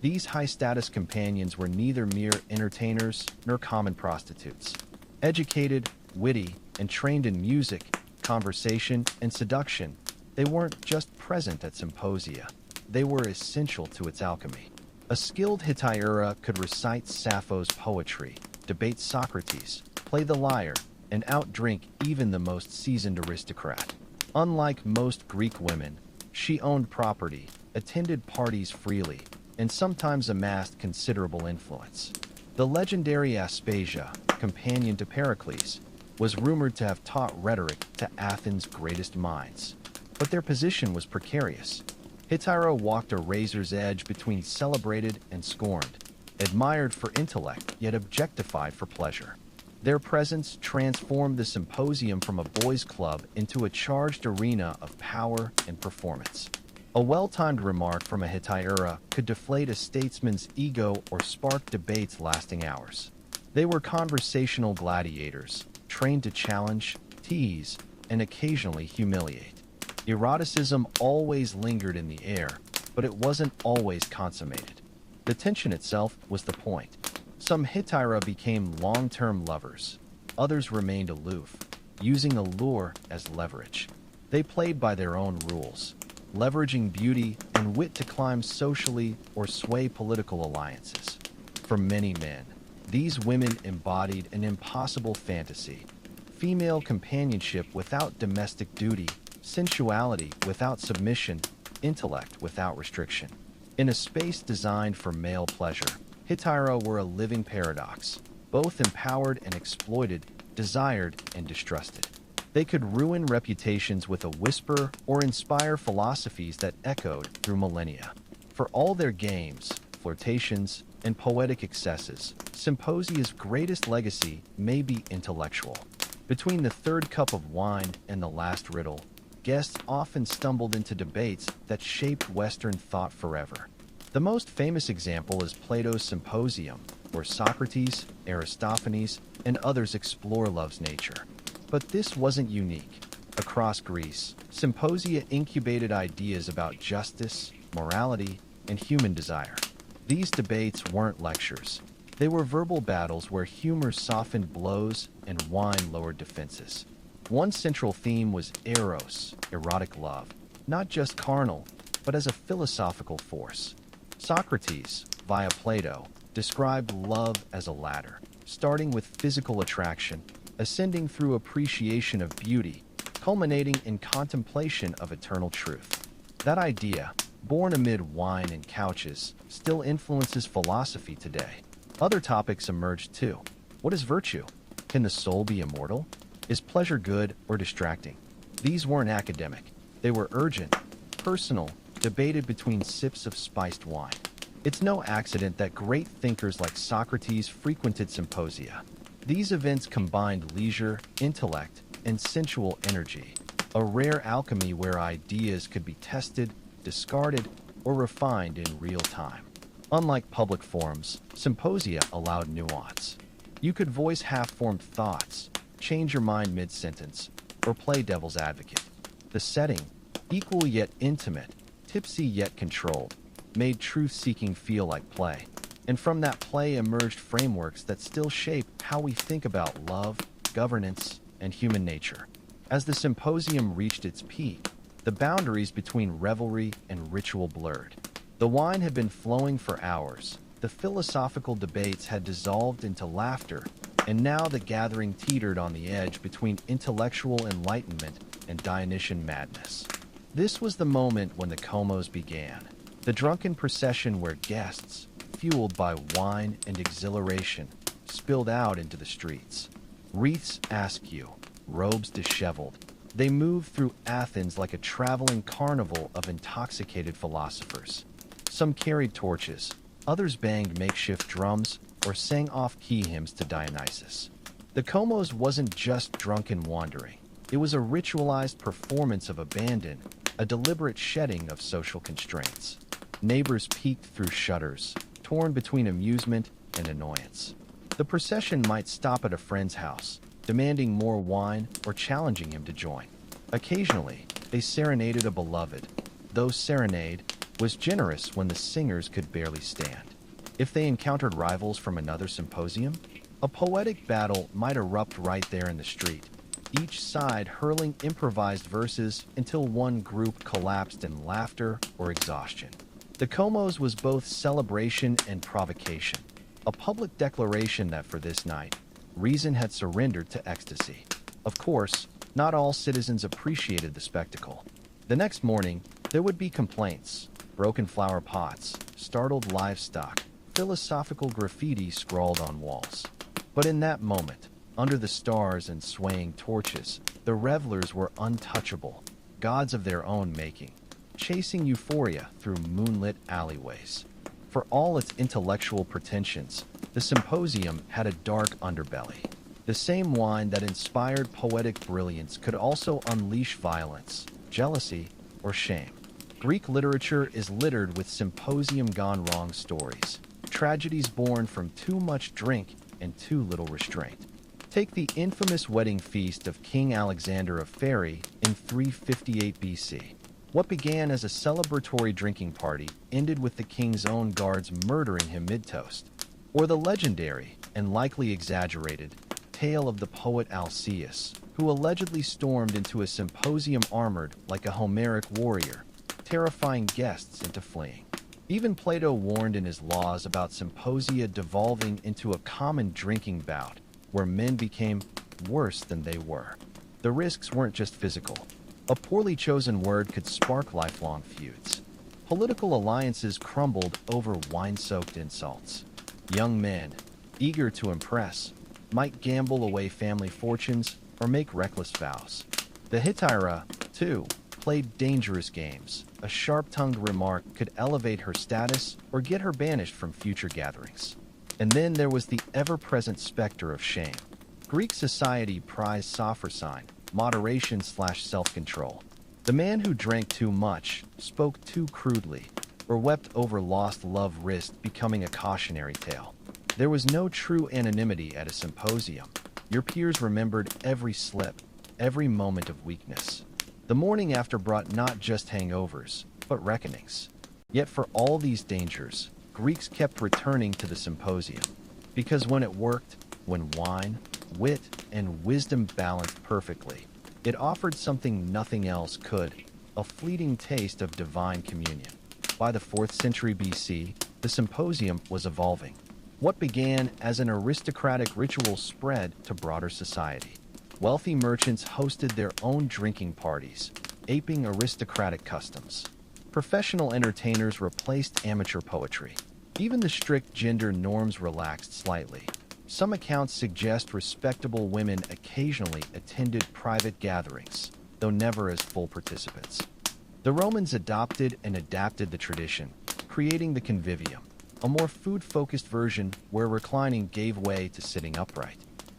These high-status companions were neither mere entertainers nor common prostitutes. Educated, witty, and trained in music, conversation, and seduction, they weren't just present at symposia. They were essential to its alchemy. A skilled hetaira could recite Sappho's poetry, debate Socrates, play the lyre, and outdrink even the most seasoned aristocrat. Unlike most Greek women, she owned property, attended parties freely, and sometimes amassed considerable influence. The legendary Aspasia, companion to Pericles, was rumored to have taught rhetoric to Athens' greatest minds. But their position was precarious. Hetaira walked a razor's edge between celebrated and scorned, admired for intellect yet objectified for pleasure. Their presence transformed the symposium from a boys' club into a charged arena of power and performance. A well-timed remark from a Hetaira could deflate a statesman's ego or spark debates lasting hours. They were conversational gladiators, trained to challenge, tease, and occasionally humiliate. Eroticism always lingered in the air, but it wasn't always consummated. The tension itself was the point. Some Hetaira became long-term lovers. Others remained aloof, using allure as leverage. They played by their own rules, leveraging beauty and wit to climb socially or sway political alliances. For many men, these women embodied an impossible fantasy: female companionship without domestic duty, sensuality without submission, intellect without restriction. In a space designed for male pleasure, Hetaira were a living paradox, both empowered and exploited, desired and distrusted. They could ruin reputations with a whisper or inspire philosophies that echoed through millennia. For all their games, flirtations, and poetic excesses, Symposia's greatest legacy may be intellectual. Between the third cup of wine and the last riddle, guests often stumbled into debates that shaped Western thought forever. The most famous example is Plato's Symposium, where Socrates, Aristophanes, and others explore love's nature. But this wasn't unique. Across Greece, symposia incubated ideas about justice, morality, and human desire. These debates weren't lectures. They were verbal battles where humor softened blows and wine lowered defenses. One central theme was eros, erotic love, not just carnal, but as a philosophical force. Socrates, via Plato, described love as a ladder, starting with physical attraction, ascending through appreciation of beauty, culminating in contemplation of eternal truth. That idea, born amid wine and couches, still influences philosophy today. Other topics emerged too. What is virtue? Can the soul be immortal? Is pleasure good or distracting? These weren't academic. They were urgent, personal, debated between sips of spiced wine. It's no accident that great thinkers like Socrates frequented symposia. These events combined leisure, intellect, and sensual energy, a rare alchemy where ideas could be tested, discarded, or refined in real time. Unlike public forums, symposia allowed nuance. You could voice half-formed thoughts, change your mind mid-sentence, or play devil's advocate. The setting, equal yet intimate, tipsy yet controlled, made truth-seeking feel like play. And from that play emerged frameworks that still shape how we think about love, governance, and human nature. As the symposium reached its peak, the boundaries between revelry and ritual blurred. The wine had been flowing for hours, the philosophical debates had dissolved into laughter, and now the gathering teetered on the edge between intellectual enlightenment and Dionysian madness. This was the moment when the Comos began, the drunken procession where guests, fueled by wine and exhilaration, spilled out into the streets. Wreaths askew, robes disheveled, they moved through Athens like a traveling carnival of intoxicated philosophers. Some carried torches, others banged makeshift drums or sang off-key hymns to Dionysus. The Comos wasn't just drunken wandering. It was a ritualized performance of abandon, a deliberate shedding of social constraints. Neighbors peeked through shutters, torn between amusement and annoyance. The procession might stop at a friend's house, demanding more wine or challenging him to join. Occasionally, they serenaded a beloved, though serenade was generous when the singers could barely stand. If they encountered rivals from another symposium, a poetic battle might erupt right there in the street, each side hurling improvised verses until one group collapsed in laughter or exhaustion. The Comos was both celebration and provocation, a public declaration that for this night, reason had surrendered to ecstasy. Of course, not all citizens appreciated the spectacle. The next morning, there would be complaints, broken flower pots, startled livestock, philosophical graffiti scrawled on walls. But in that moment, under the stars and swaying torches, the revelers were untouchable, gods of their own making, chasing euphoria through moonlit alleyways. For all its intellectual pretensions, the symposium had a dark underbelly. The same wine that inspired poetic brilliance could also unleash violence, jealousy, or shame. Greek literature is littered with symposium gone wrong stories, tragedies born from too much drink and too little restraint. Take the infamous wedding feast of King Alexander of Pharai in 358 BC. What began as a celebratory drinking party ended with the king's own guards murdering him mid-toast. Or the legendary, and likely exaggerated, tale of the poet Alcaeus, who allegedly stormed into a symposium armored like a Homeric warrior, terrifying guests into fleeing. Even Plato warned in his laws about symposia devolving into a common drinking bout, where men became worse than they were. The risks weren't just physical. A poorly chosen word could spark lifelong feuds. Political alliances crumbled over wine-soaked insults. Young men, eager to impress, might gamble away family fortunes or make reckless vows. The Hetaira, too, played dangerous games. A sharp-tongued remark could elevate her status or get her banished from future gatherings. And then there was the ever-present specter of shame. Greek society prized sophrosyne, moderation/self-control. The man who drank too much, spoke too crudely, or wept over lost love risked becoming a cautionary tale. There was no true anonymity at a symposium. Your peers remembered every slip, every moment of weakness. The morning after brought not just hangovers, but reckonings. Yet for all these dangers, Greeks kept returning to the symposium. Because when it worked, when wine, wit, and wisdom balanced perfectly, it offered something nothing else could, a fleeting taste of divine communion. By the 4th century BC, the symposium was evolving. What began as an aristocratic ritual spread to broader society. Wealthy merchants hosted their own drinking parties, aping aristocratic customs. Professional entertainers replaced amateur poetry. Even the strict gender norms relaxed slightly. Some accounts suggest respectable women occasionally attended private gatherings, though never as full participants. The Romans adopted and adapted the tradition, creating the convivium, a more food-focused version where reclining gave way to sitting upright.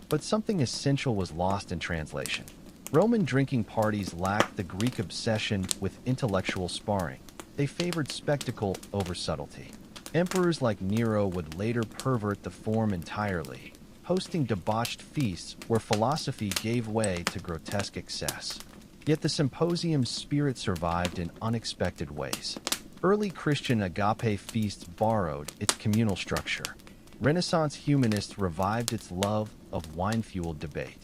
But something essential was lost in translation. Roman drinking parties lacked the Greek obsession with intellectual sparring. They favored spectacle over subtlety. Emperors like Nero would later pervert the form entirely, hosting debauched feasts where philosophy gave way to grotesque excess. Yet the symposium's spirit survived in unexpected ways. Early Christian agape feasts borrowed its communal structure. Renaissance humanists revived its love of wine-fueled debate.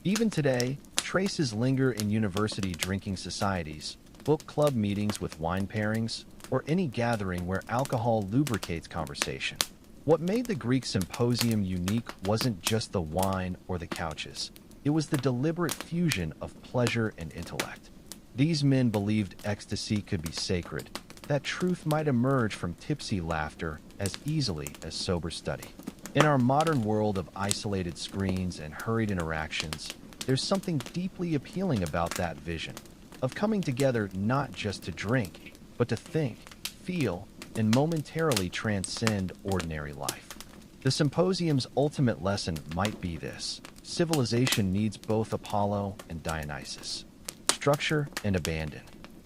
Even today, traces linger in university drinking societies, book club meetings with wine pairings, or any gathering where alcohol lubricates conversation. What made the Greek symposium unique wasn't just the wine or the couches. It was the deliberate fusion of pleasure and intellect. These men believed ecstasy could be sacred, that truth might emerge from tipsy laughter as easily as sober study. In our modern world of isolated screens and hurried interactions, there's something deeply appealing about that vision, of coming together not just to drink, but to think, feel, and momentarily transcend ordinary life. The symposium's ultimate lesson might be this: civilization needs both Apollo and Dionysus, structure and abandon,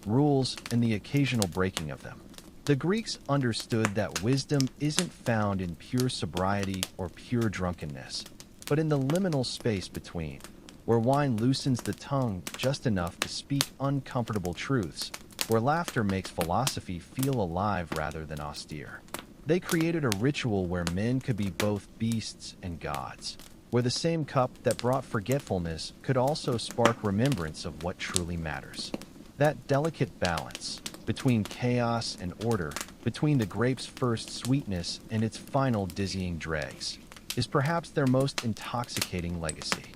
rules and the occasional breaking of them. The Greeks understood that wisdom isn't found in pure sobriety or pure drunkenness, but in the liminal space between, where wine loosens the tongue just enough to speak uncomfortable truths, where laughter makes philosophy feel alive rather than austere. They created a ritual where men could be both beasts and gods, where the same cup that brought forgetfulness could also spark remembrance of what truly matters. That delicate balance between chaos and order, between the grape's first sweetness and its final dizzying dregs, is perhaps their most intoxicating legacy.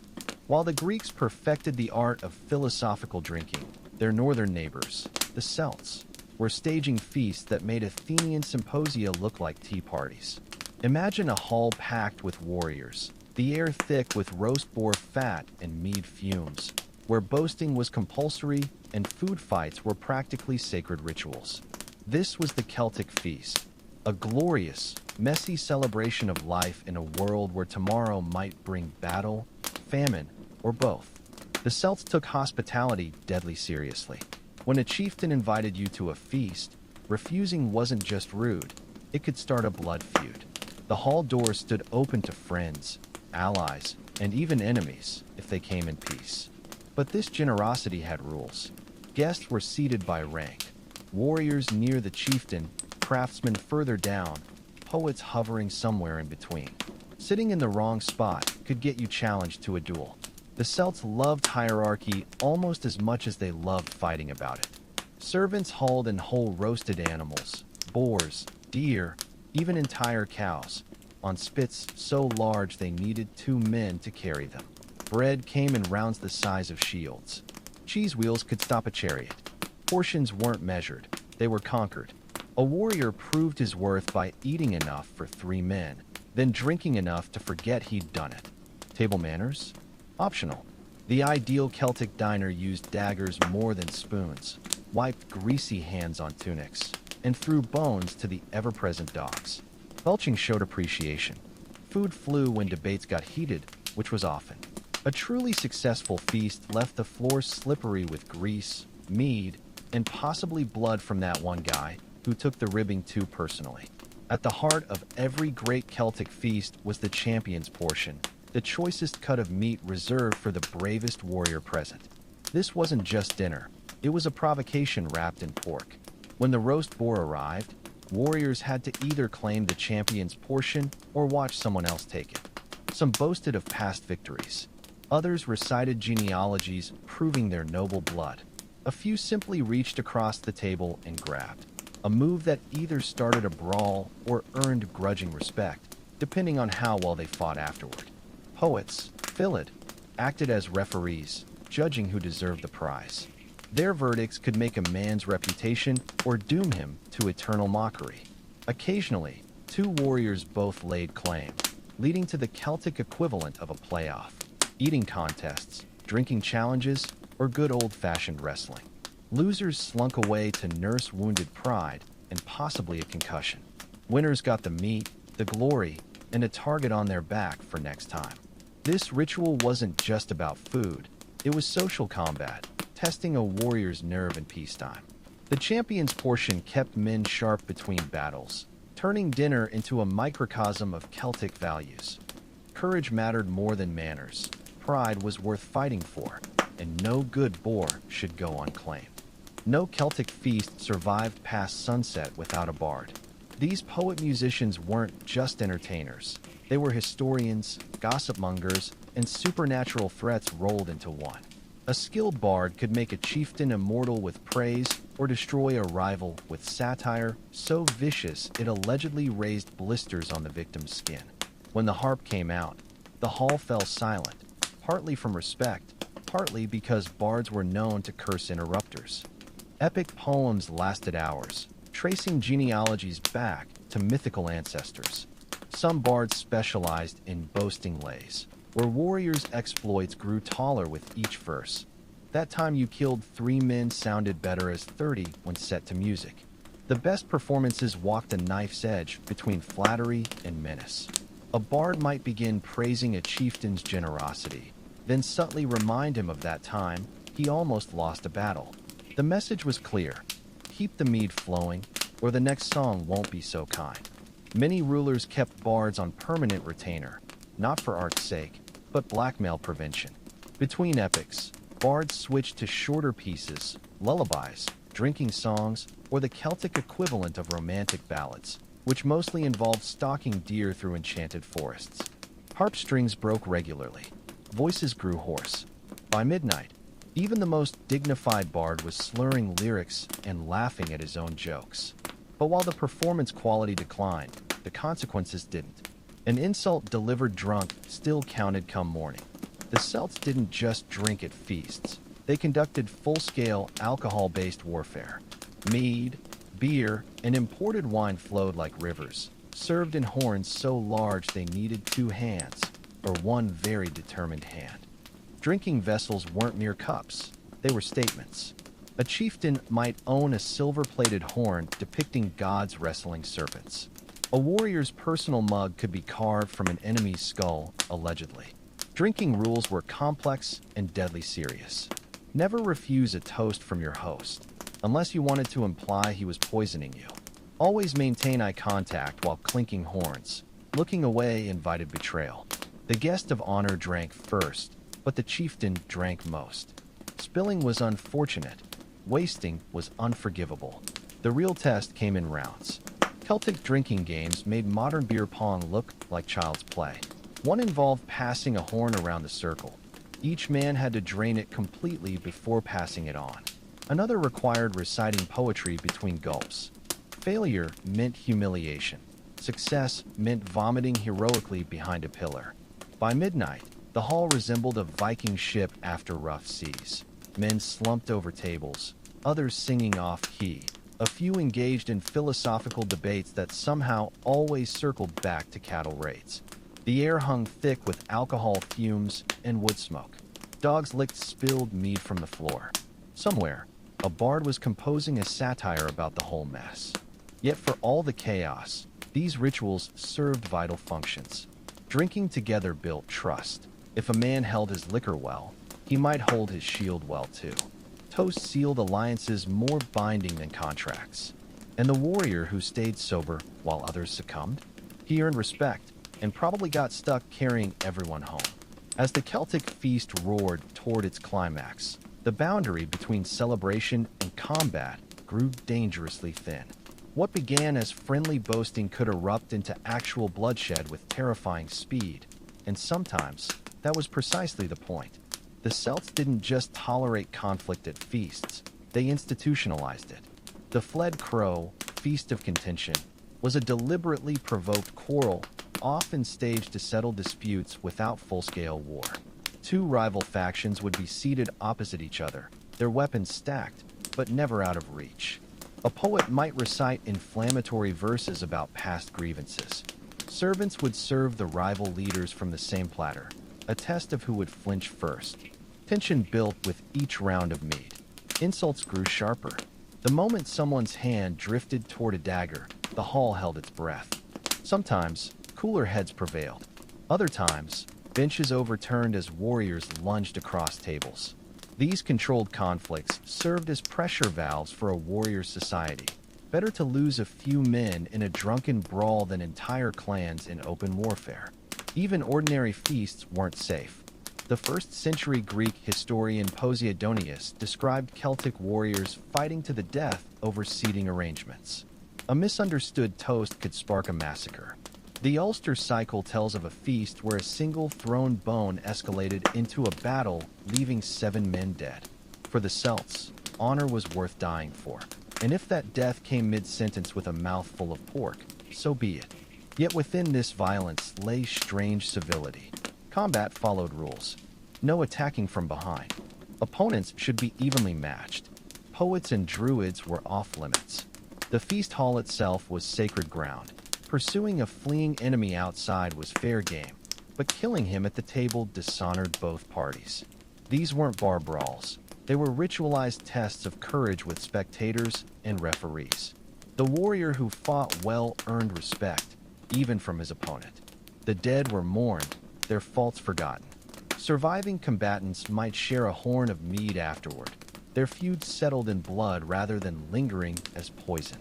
While the Greeks perfected the art of philosophical drinking, their northern neighbors, the Celts, were staging feasts that made Athenian symposia look like tea parties. Imagine a hall packed with warriors, the air thick with roast boar fat and mead fumes, where boasting was compulsory and food fights were practically sacred rituals. This was the Celtic feast, a glorious, messy celebration of life in a world where tomorrow might bring battle, famine, or both. The Celts took hospitality deadly seriously. When a chieftain invited you to a feast, refusing wasn't just rude, it could start a blood feud. The hall doors stood open to friends, allies, and even enemies if they came in peace. But this generosity had rules. Guests were seated by rank, warriors near the chieftain, craftsmen further down, poets hovering somewhere in between. Sitting in the wrong spot could get you challenged to a duel. The Celts loved hierarchy almost as much as they loved fighting about it. Servants hauled in whole roasted animals, boars, deer, even entire cows, on spits so large they needed 2 men to carry them. Bread came in rounds the size of shields. Cheese wheels could stop a chariot. Portions weren't measured, they were conquered. A warrior proved his worth by eating enough for 3 men, then drinking enough to forget he'd done it. Table manners? Optional. The ideal Celtic diner used daggers more than spoons, wiped greasy hands on tunics, and threw bones to the ever-present dogs. Belching showed appreciation. Food flew when debates got heated, which was often. A truly successful feast left the floor slippery with grease, mead, and possibly blood from that one guy who took the ribbing too personally. At the heart of every great Celtic feast was the champion's portion, the choicest cut of meat reserved for the bravest warrior present. This wasn't just dinner, it was a provocation wrapped in pork. When the roast boar arrived, warriors had to either claim the champion's portion or watch someone else take it. Some boasted of past victories. Others recited genealogies proving their noble blood. A few simply reached across the table and grabbed, a move that either started a brawl or earned grudging respect, depending on how well they fought afterward. Poets, Philid, acted as referees, judging who deserved the prize. Their verdicts could make a man's reputation or doom him to eternal mockery. Occasionally, 2 warriors both laid claim, leading to the Celtic equivalent of a playoff. Eating contests, drinking challenges, or good old-fashioned wrestling. Losers slunk away to nurse wounded pride and possibly a concussion. Winners got the meat, the glory, and a target on their back for next time. This ritual wasn't just about food, it was social combat, testing a warrior's nerve in peacetime. The champion's portion kept men sharp between battles, turning dinner into a microcosm of Celtic values. Courage mattered more than manners. Pride was worth fighting for, and no good boar should go unclaimed. No Celtic feast survived past sunset without a bard. These poet-musicians weren't just entertainers. They were historians, gossip-mongers, and supernatural threats rolled into one. A skilled bard could make a chieftain immortal with praise or destroy a rival with satire so vicious it allegedly raised blisters on the victim's skin. When the harp came out, the hall fell silent, partly from respect, partly because bards were known to curse interrupters. Epic poems lasted hours, tracing genealogies back to mythical ancestors. Some bards specialized in boasting lays, where warriors' exploits grew taller with each verse. That time you killed 3 men sounded better as 30 when set to music. The best performances walked a knife's edge between flattery and menace. A bard might begin praising a chieftain's generosity, then subtly remind him of that time he almost lost a battle. The message was clear: keep the mead flowing, or the next song won't be so kind. Many rulers kept bards on permanent retainer, not for art's sake, but blackmail prevention. Between epics, bards switched to shorter pieces, lullabies, drinking songs, or the Celtic equivalent of romantic ballads, which mostly involved stalking deer through enchanted forests. Harp strings broke regularly. Voices grew hoarse. By midnight, even the most dignified bard was slurring lyrics and laughing at his own jokes. But while the performance quality declined, the consequences didn't. An insult delivered drunk still counted come morning. The Celts didn't just drink at feasts. They conducted full-scale, alcohol-based warfare. Mead, beer, and imported wine flowed like rivers, served in horns so large they needed two hands, or one very determined hand. Drinking vessels weren't mere cups, they were statements. A chieftain might own a silver-plated horn depicting gods wrestling serpents. A warrior's personal mug could be carved from an enemy's skull, allegedly. Drinking rules were complex and deadly serious. Never refuse a toast from your host, unless you wanted to imply he was poisoning you. Always maintain eye contact while clinking horns. Looking away invited betrayal. The guest of honor drank first, but the chieftain drank most. Spilling was unfortunate. Wasting was unforgivable. The real test came in rounds. Celtic drinking games made modern beer pong look like child's play. One involved passing a horn around the circle. Each man had to drain it completely before passing it on. Another required reciting poetry between gulps. Failure meant humiliation. Success meant vomiting heroically behind a pillar. By midnight, the hall resembled a Viking ship after rough seas. Men slumped over tables, others singing off-key. A few engaged in philosophical debates that somehow always circled back to cattle raids. The air hung thick with alcohol fumes and wood smoke. Dogs licked spilled mead from the floor. Somewhere, a bard was composing a satire about the whole mess. Yet for all the chaos, these rituals served vital functions. Drinking together built trust. If a man held his liquor well, he might hold his shield well too. Toast sealed alliances more binding than contracts. And the warrior who stayed sober while others succumbed? He earned respect and probably got stuck carrying everyone home. As the Celtic feast roared toward its climax, the boundary between celebration and combat grew dangerously thin. What began as friendly boasting could erupt into actual bloodshed with terrifying speed, and sometimes that was precisely the point. The Celts didn't just tolerate conflict at feasts, they institutionalized it. The Fled Crow, Feast of Contention, was a deliberately provoked quarrel, often staged to settle disputes without full-scale war. Two rival factions would be seated opposite each other, their weapons stacked, but never out of reach. A poet might recite inflammatory verses about past grievances. Servants would serve the rival leaders from the same platter, a test of who would flinch first. Tension built with each round of mead. Insults grew sharper. The moment someone's hand drifted toward a dagger, the hall held its breath. Sometimes, cooler heads prevailed. Other times, benches overturned as warriors lunged across tables. These controlled conflicts served as pressure valves for a warrior society. Better to lose a few men in a drunken brawl than entire clans in open warfare. Even ordinary feasts weren't safe. The 1st century Greek historian Posidonius described Celtic warriors fighting to the death over seating arrangements. A misunderstood toast could spark a massacre. The Ulster cycle tells of a feast where a single thrown bone escalated into a battle, leaving 7 men dead. For the Celts, honor was worth dying for. And if that death came mid-sentence with a mouthful of pork, so be it. Yet within this violence lay strange civility. Combat followed rules. No attacking from behind. Opponents should be evenly matched. Poets and druids were off limits. The feast hall itself was sacred ground. Pursuing a fleeing enemy outside was fair game, but killing him at the table dishonored both parties. These weren't bar brawls. They were ritualized tests of courage with spectators and referees. The warrior who fought well earned respect, even from his opponent. The dead were mourned, their faults forgotten. Surviving combatants might share a horn of mead afterward. Their feuds settled in blood rather than lingering as poison.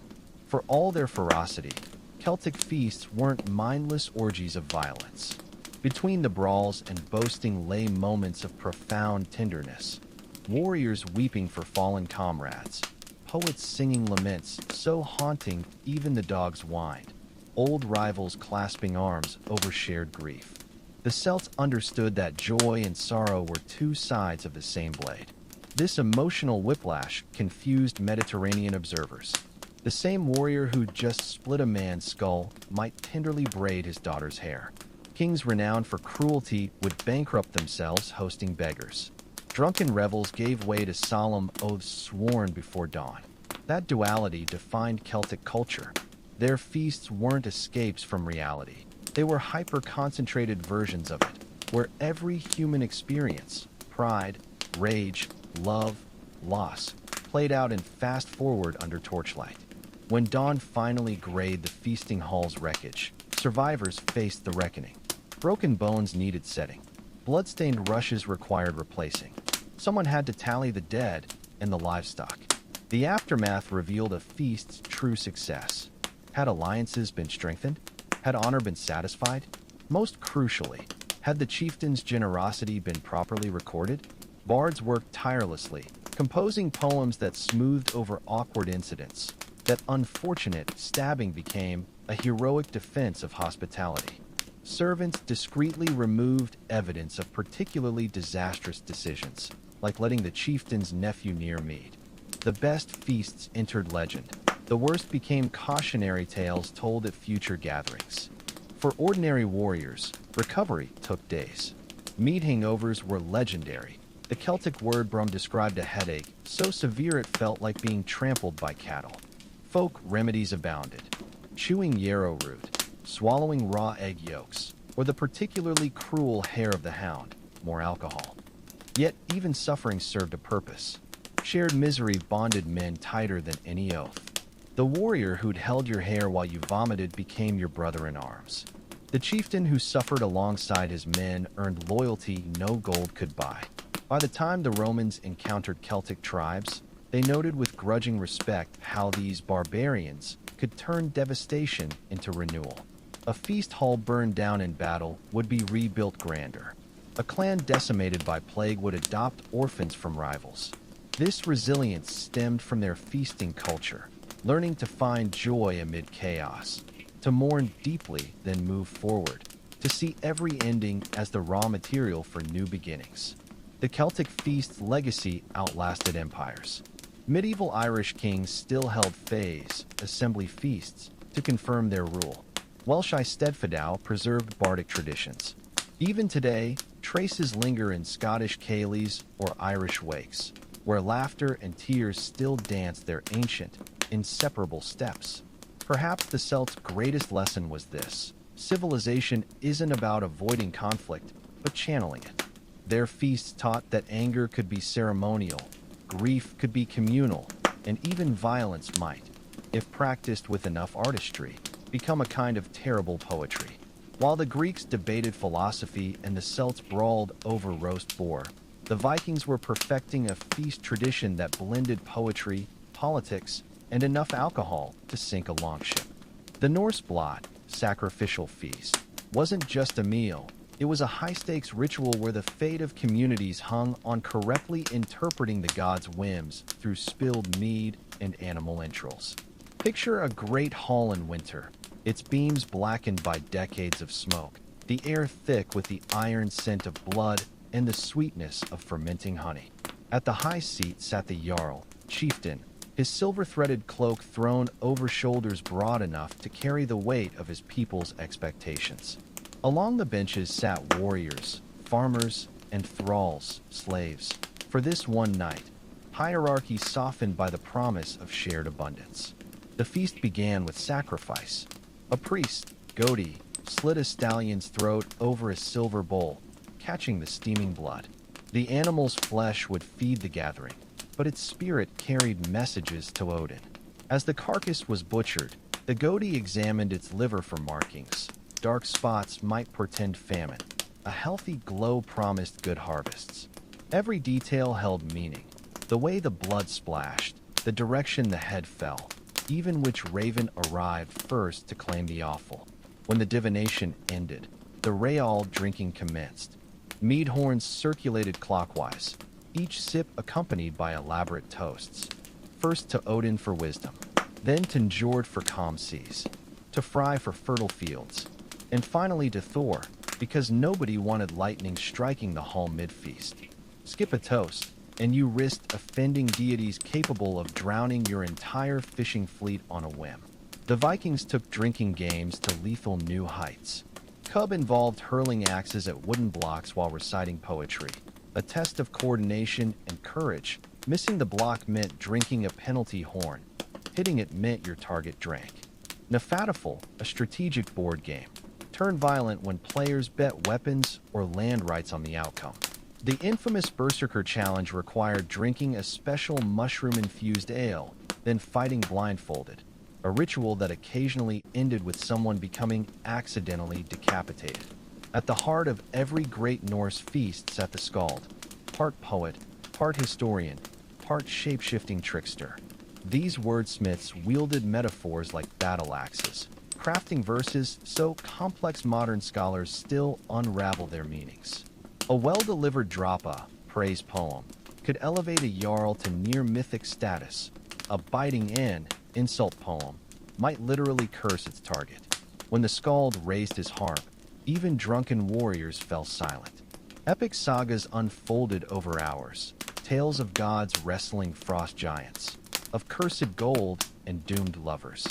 For all their ferocity, Celtic feasts weren't mindless orgies of violence. Between the brawls and boasting lay moments of profound tenderness. Warriors weeping for fallen comrades. Poets singing laments so haunting even the dogs whined. Old rivals clasping arms over shared grief. The Celts understood that joy and sorrow were two sides of the same blade. This emotional whiplash confused Mediterranean observers. The same warrior who'd just split a man's skull might tenderly braid his daughter's hair. Kings renowned for cruelty would bankrupt themselves hosting beggars. Drunken revels gave way to solemn oaths sworn before dawn. That duality defined Celtic culture. Their feasts weren't escapes from reality. They were hyper-concentrated versions of it, where every human experience, pride, rage, love, loss, played out in fast-forward under torchlight. When dawn finally grayed the feasting hall's wreckage, survivors faced the reckoning. Broken bones needed setting. Bloodstained rushes required replacing. Someone had to tally the dead and the livestock. The aftermath revealed a feast's true success. Had alliances been strengthened? Had honor been satisfied? Most crucially, had the chieftain's generosity been properly recorded? Bards worked tirelessly, composing poems that smoothed over awkward incidents. That unfortunate stabbing became a heroic defense of hospitality. Servants discreetly removed evidence of particularly disastrous decisions, like letting the chieftain's nephew near mead. The best feasts entered legend. The worst became cautionary tales told at future gatherings. For ordinary warriors, recovery took days. Mead hangovers were legendary. The Celtic word brum described a headache so severe it felt like being trampled by cattle. Folk remedies abounded. Chewing yarrow root, swallowing raw egg yolks, or the particularly cruel hair of the hound, more alcohol. Yet even suffering served a purpose. Shared misery bonded men tighter than any oath. The warrior who'd held your hair while you vomited became your brother in arms. The chieftain who suffered alongside his men earned loyalty no gold could buy. By the time the Romans encountered Celtic tribes, they noted with grudging respect how these barbarians could turn devastation into renewal. A feast hall burned down in battle would be rebuilt grander. A clan decimated by plague would adopt orphans from rivals. This resilience stemmed from their feasting culture, learning to find joy amid chaos, to mourn deeply then move forward, to see every ending as the raw material for new beginnings. The Celtic feast's legacy outlasted empires. Medieval Irish kings still held fays, assembly feasts, to confirm their rule. Welsh Eisteddfodau preserved bardic traditions. Even today, traces linger in Scottish ceilidhs or Irish wakes, where laughter and tears still dance their ancient, inseparable steps. Perhaps the Celts' greatest lesson was this: civilization isn't about avoiding conflict, but channeling it. Their feasts taught that anger could be ceremonial, grief could be communal, and even violence might, if practiced with enough artistry, become a kind of terrible poetry. While the Greeks debated philosophy and the Celts brawled over roast boar, the Vikings were perfecting a feast tradition that blended poetry, politics, and enough alcohol to sink a longship. The Norse blot, sacrificial feast, wasn't just a meal. It was a high-stakes ritual where the fate of communities hung on correctly interpreting the gods' whims through spilled mead and animal entrails. Picture a great hall in winter, its beams blackened by decades of smoke, the air thick with the iron scent of blood and the sweetness of fermenting honey. At the high seat sat the Jarl, chieftain, his silver-threaded cloak thrown over shoulders broad enough to carry the weight of his people's expectations. Along the benches sat warriors, farmers, and thralls, slaves. For this one night, hierarchy softened by the promise of shared abundance. The feast began with sacrifice. A priest, Godi, slit a stallion's throat over a silver bowl, catching the steaming blood. The animal's flesh would feed the gathering, but its spirit carried messages to Odin. As the carcass was butchered, the Godi examined its liver for markings. Dark spots might portend famine. A healthy glow promised good harvests. Every detail held meaning. The way the blood splashed, the direction the head fell, even which raven arrived first to claim the offal. When the divination ended, the Real drinking commenced. Mead horns circulated clockwise, each sip accompanied by elaborate toasts. First to Odin for wisdom, then to Njord for calm seas, to Frey for fertile fields, and finally to Thor, because nobody wanted lightning striking the hall mid-feast. Skip a toast, and you risked offending deities capable of drowning your entire fishing fleet on a whim. The Vikings took drinking games to lethal new heights. Cub involved hurling axes at wooden blocks while reciting poetry, a test of coordination and courage. Missing the block meant drinking a penalty horn, Hitting it meant your target drank. Nafatiful, a strategic board game, turned violent when players bet weapons or land rights on the outcome. The infamous Berserker Challenge required drinking a special mushroom-infused ale, then fighting blindfolded, a ritual that occasionally ended with someone becoming accidentally decapitated. At the heart of every great Norse feast sat the Skald, part poet, part historian, part shape-shifting trickster. These wordsmiths wielded metaphors like battle axes, crafting verses so complex modern scholars still unravel their meanings. A well-delivered drapa, praise poem, could elevate a jarl to near-mythic status. A biting in, insult poem, might literally curse its target. When the Skald raised his harp, even drunken warriors fell silent. Epic sagas unfolded over hours, tales of gods wrestling frost giants, of cursed gold and doomed lovers.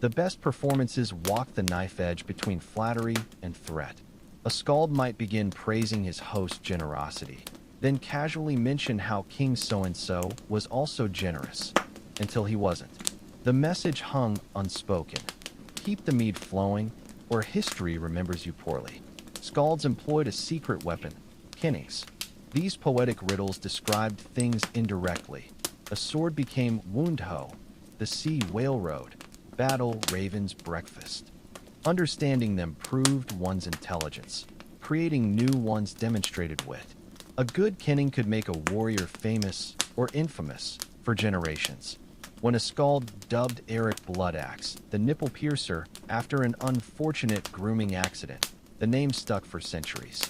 The best performances walked the knife edge between flattery and threat. A Skald might begin praising his host's generosity, then casually mention how King so-and-so was also generous, until he wasn't. The message hung unspoken. Keep the mead flowing, or history remembers you poorly. Skalds employed a secret weapon, kennings. These poetic riddles described things indirectly. A sword became wound-hoe, the sea whale-road, battle raven's breakfast. Understanding them proved one's intelligence. Creating new ones demonstrated wit. A good kenning could make a warrior famous or infamous for generations. When a Skald dubbed Eric Bloodaxe, the nipple piercer, after an unfortunate grooming accident, the name stuck for centuries.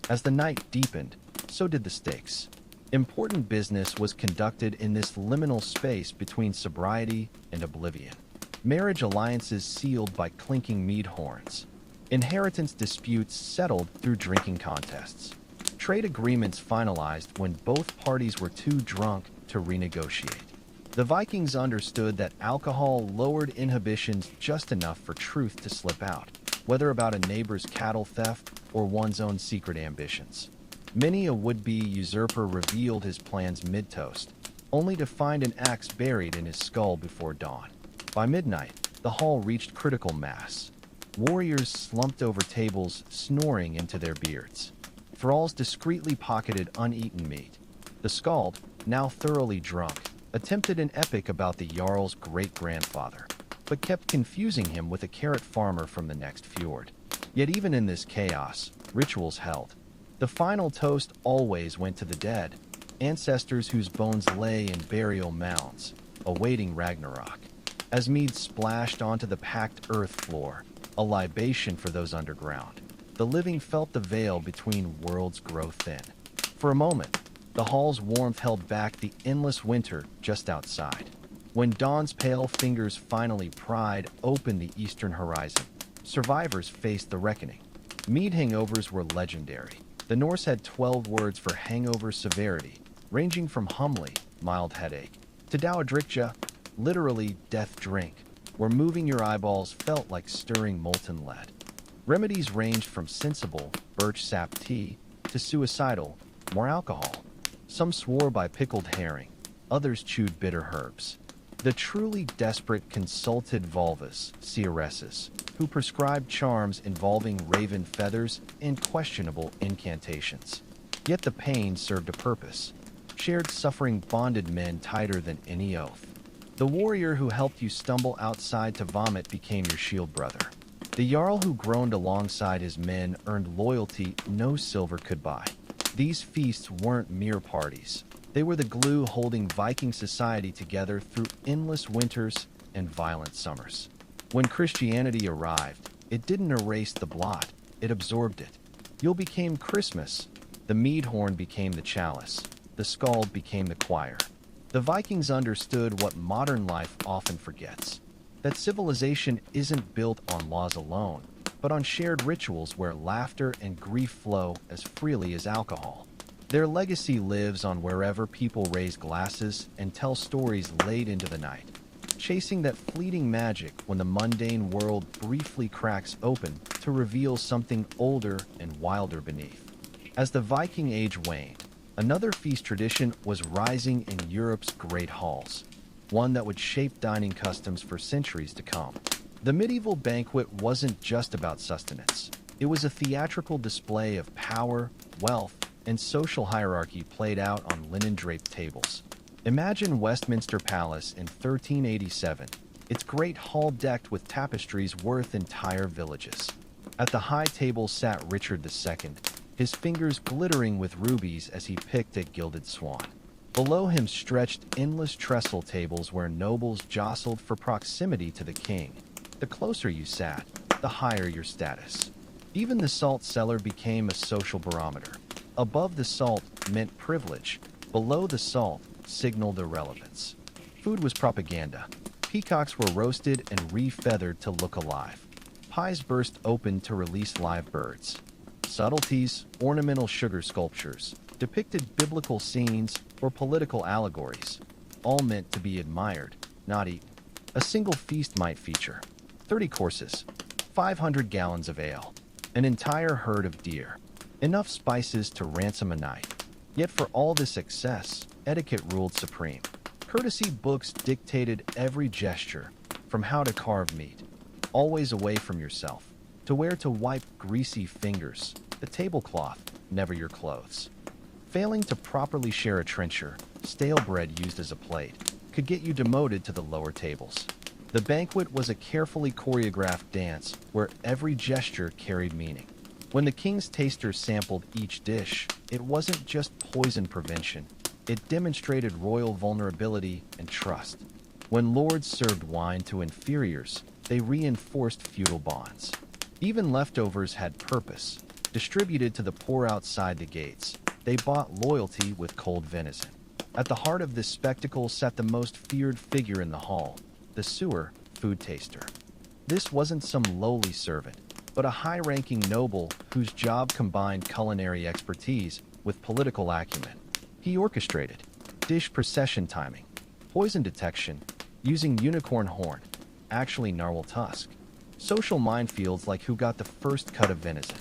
As the night deepened, so did the stakes. Important business was conducted in this liminal space between sobriety and oblivion. Marriage alliances sealed by clinking mead horns. Inheritance disputes settled through drinking contests. Trade agreements finalized when both parties were too drunk to renegotiate. The Vikings understood that alcohol lowered inhibitions just enough for truth to slip out, whether about a neighbor's cattle theft or one's own secret ambitions. Many a would-be usurper revealed his plans mid-toast, only to find an axe buried in his skull before dawn. By midnight, the hall reached critical mass. Warriors slumped over tables, snoring into their beards. Thralls discreetly pocketed uneaten meat. The Skald, now thoroughly drunk, attempted an epic about the Jarl's great-grandfather, but kept confusing him with a carrot farmer from the next fjord. Yet even in this chaos, rituals held. The final toast always went to the dead, ancestors whose bones lay in burial mounds, awaiting Ragnarok. As mead splashed onto the packed earth floor, a libation for those underground, the living felt the veil between worlds grow thin. For a moment, the hall's warmth held back the endless winter just outside. When dawn's pale fingers finally pried open the eastern horizon, survivors faced the reckoning. Mead hangovers were legendary. The Norse had 12 words for hangover severity, ranging from humly, mild headache, to dauadrikja, literally death drink, where moving your eyeballs felt like stirring molten lead. Remedies ranged from sensible, birch sap tea, to suicidal, more alcohol. Some swore by pickled herring, others chewed bitter herbs. The truly desperate consulted vulvas, seeresses, who prescribed charms involving raven feathers and questionable incantations. Yet the pain served a purpose. Shared suffering bonded men tighter than any oath. The warrior who helped you stumble outside to vomit became your shield brother. The Jarl who groaned alongside his men earned loyalty no silver could buy. These feasts weren't mere parties. They were the glue holding Viking society together through endless winters and violent summers. When Christianity arrived, it didn't erase the blot, it absorbed it. Yule became Christmas, the mead horn became the chalice, the Skald became the choir. The Vikings understood what modern life often forgets, that civilization isn't built on laws alone, but on shared rituals where laughter and grief flow as freely as alcohol. Their legacy lives on wherever people raise glasses and tell stories late into the night, chasing that fleeting magic when the mundane world briefly cracks open to reveal something older and wilder beneath. As the Viking age waned, another feast tradition was rising in Europe's great halls. one that would shape dining customs for centuries to come. The medieval banquet wasn't just about sustenance. It was a theatrical display of power, wealth, and social hierarchy played out on linen-draped tables. Imagine Westminster Palace in 1387, its great hall decked with tapestries worth entire villages. At the high table sat Richard II, his fingers glittering with rubies as he picked a gilded swan. Below him stretched endless trestle tables where nobles jostled for proximity to the king. The closer you sat, the higher your status. Even the salt cellar became a social barometer. Above the salt meant privilege, below the salt signaled irrelevance. Food was propaganda. Peacocks were roasted and re-feathered to look alive. Pies burst open to release live birds. Subtleties, ornamental sugar sculptures, depicted biblical scenes or political allegories, all meant to be admired, not eaten. A single feast might feature 30 courses, 500 gallons of ale, an entire herd of deer, enough spices to ransom a night. Yet for all this excess, etiquette ruled supreme. Courtesy books dictated every gesture, from how to carve meat, always away from yourself, to where to wipe greasy fingers, the tablecloth, never your clothes. Failing to properly share a trencher, stale bread used as a plate, could get you demoted to the lower tables. The banquet was a carefully choreographed dance where every gesture carried meaning. When the king's tasters sampled each dish, it wasn't just poison prevention. It demonstrated royal vulnerability and trust. When lords served wine to inferiors, they reinforced feudal bonds. Even leftovers had purpose. Distributed to the poor outside the gates, they bought loyalty with cold venison. At the heart of this spectacle sat the most feared figure in the hall, the sewer food taster. This wasn't some lowly servant, but a high-ranking noble whose job combined culinary expertise with political acumen. He orchestrated dish procession timing, poison detection, using unicorn horn, actually narwhal tusk, social minefields like who got the first cut of venison.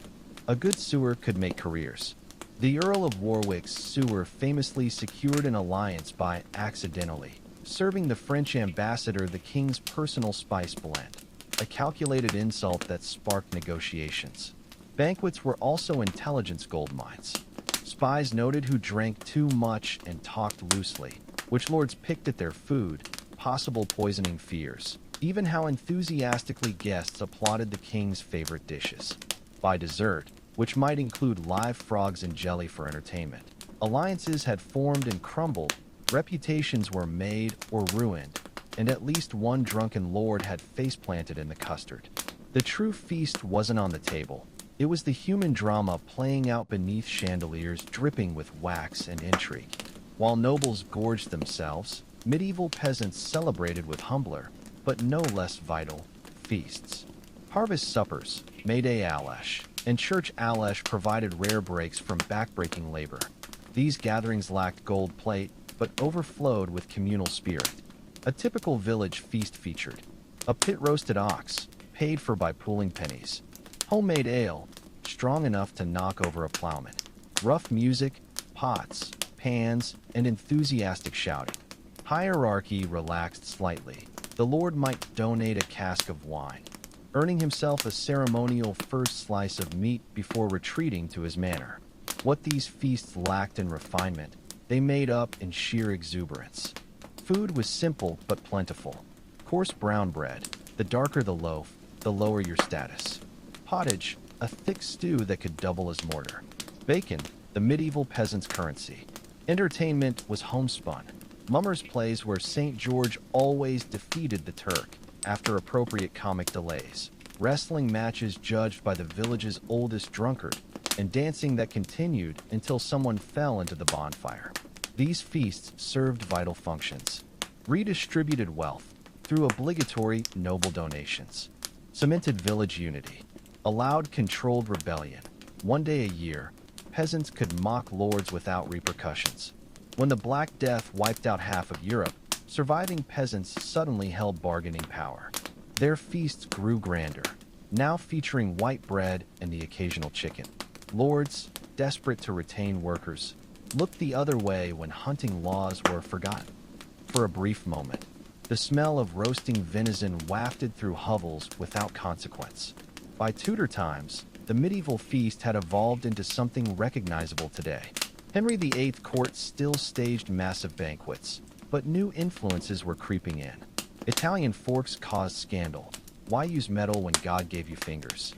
A good sewer could make careers. The Earl of Warwick's sewer famously secured an alliance by accidentally serving the French ambassador the king's personal spice blend, a calculated insult that sparked negotiations. Banquets were also intelligence gold mines. Spies noted who drank too much and talked loosely, which lords picked at their food, possible poisoning fears, even how enthusiastically guests applauded the king's favorite dishes. By dessert, which might include live frogs and jelly for entertainment, alliances had formed and crumbled, reputations were made or ruined, and at least one drunken lord had face-planted in the custard. The true feast wasn't on the table. It was the human drama playing out beneath chandeliers dripping with wax and intrigue. While nobles gorged themselves, medieval peasants celebrated with humbler, but no less vital, feasts. Harvest suppers, May Day Alesh, and Church Alesh provided rare breaks from backbreaking labor. These gatherings lacked gold plate, but overflowed with communal spirit. A typical village feast featured a pit-roasted ox, paid for by pooling pennies, homemade ale, strong enough to knock over a plowman, rough music, pots, pans, and enthusiastic shouting. Hierarchy relaxed slightly. The lord might donate a cask of wine, earning himself a ceremonial first slice of meat before retreating to his manor. What these feasts lacked in refinement, they made up in sheer exuberance. Food was simple but plentiful. Coarse brown bread, the darker the loaf, the lower your status. Pottage, a thick stew that could double as mortar. Bacon, the medieval peasant's currency. Entertainment was homespun. Mummers' plays where St. George always defeated the Turk after appropriate comic delays. Wrestling matches judged by the village's oldest drunkard, and dancing that continued until someone fell into the bonfire. These feasts served vital functions, redistributed wealth through obligatory noble donations, cemented village unity, allowed controlled rebellion. One day a year, peasants could mock lords without repercussions. When the Black Death wiped out half of Europe, surviving peasants suddenly held bargaining power. Their feasts grew grander, now featuring white bread and the occasional chicken. Lords, desperate to retain workers, looked the other way when hunting laws were forgotten. For a brief moment, The smell of roasting venison wafted through hovels without consequence. By Tudor times, the medieval feast had evolved into something recognizable today. Henry VIII court still staged massive banquets, but new influences were creeping in. Italian forks caused scandal. Why use metal when God gave you fingers?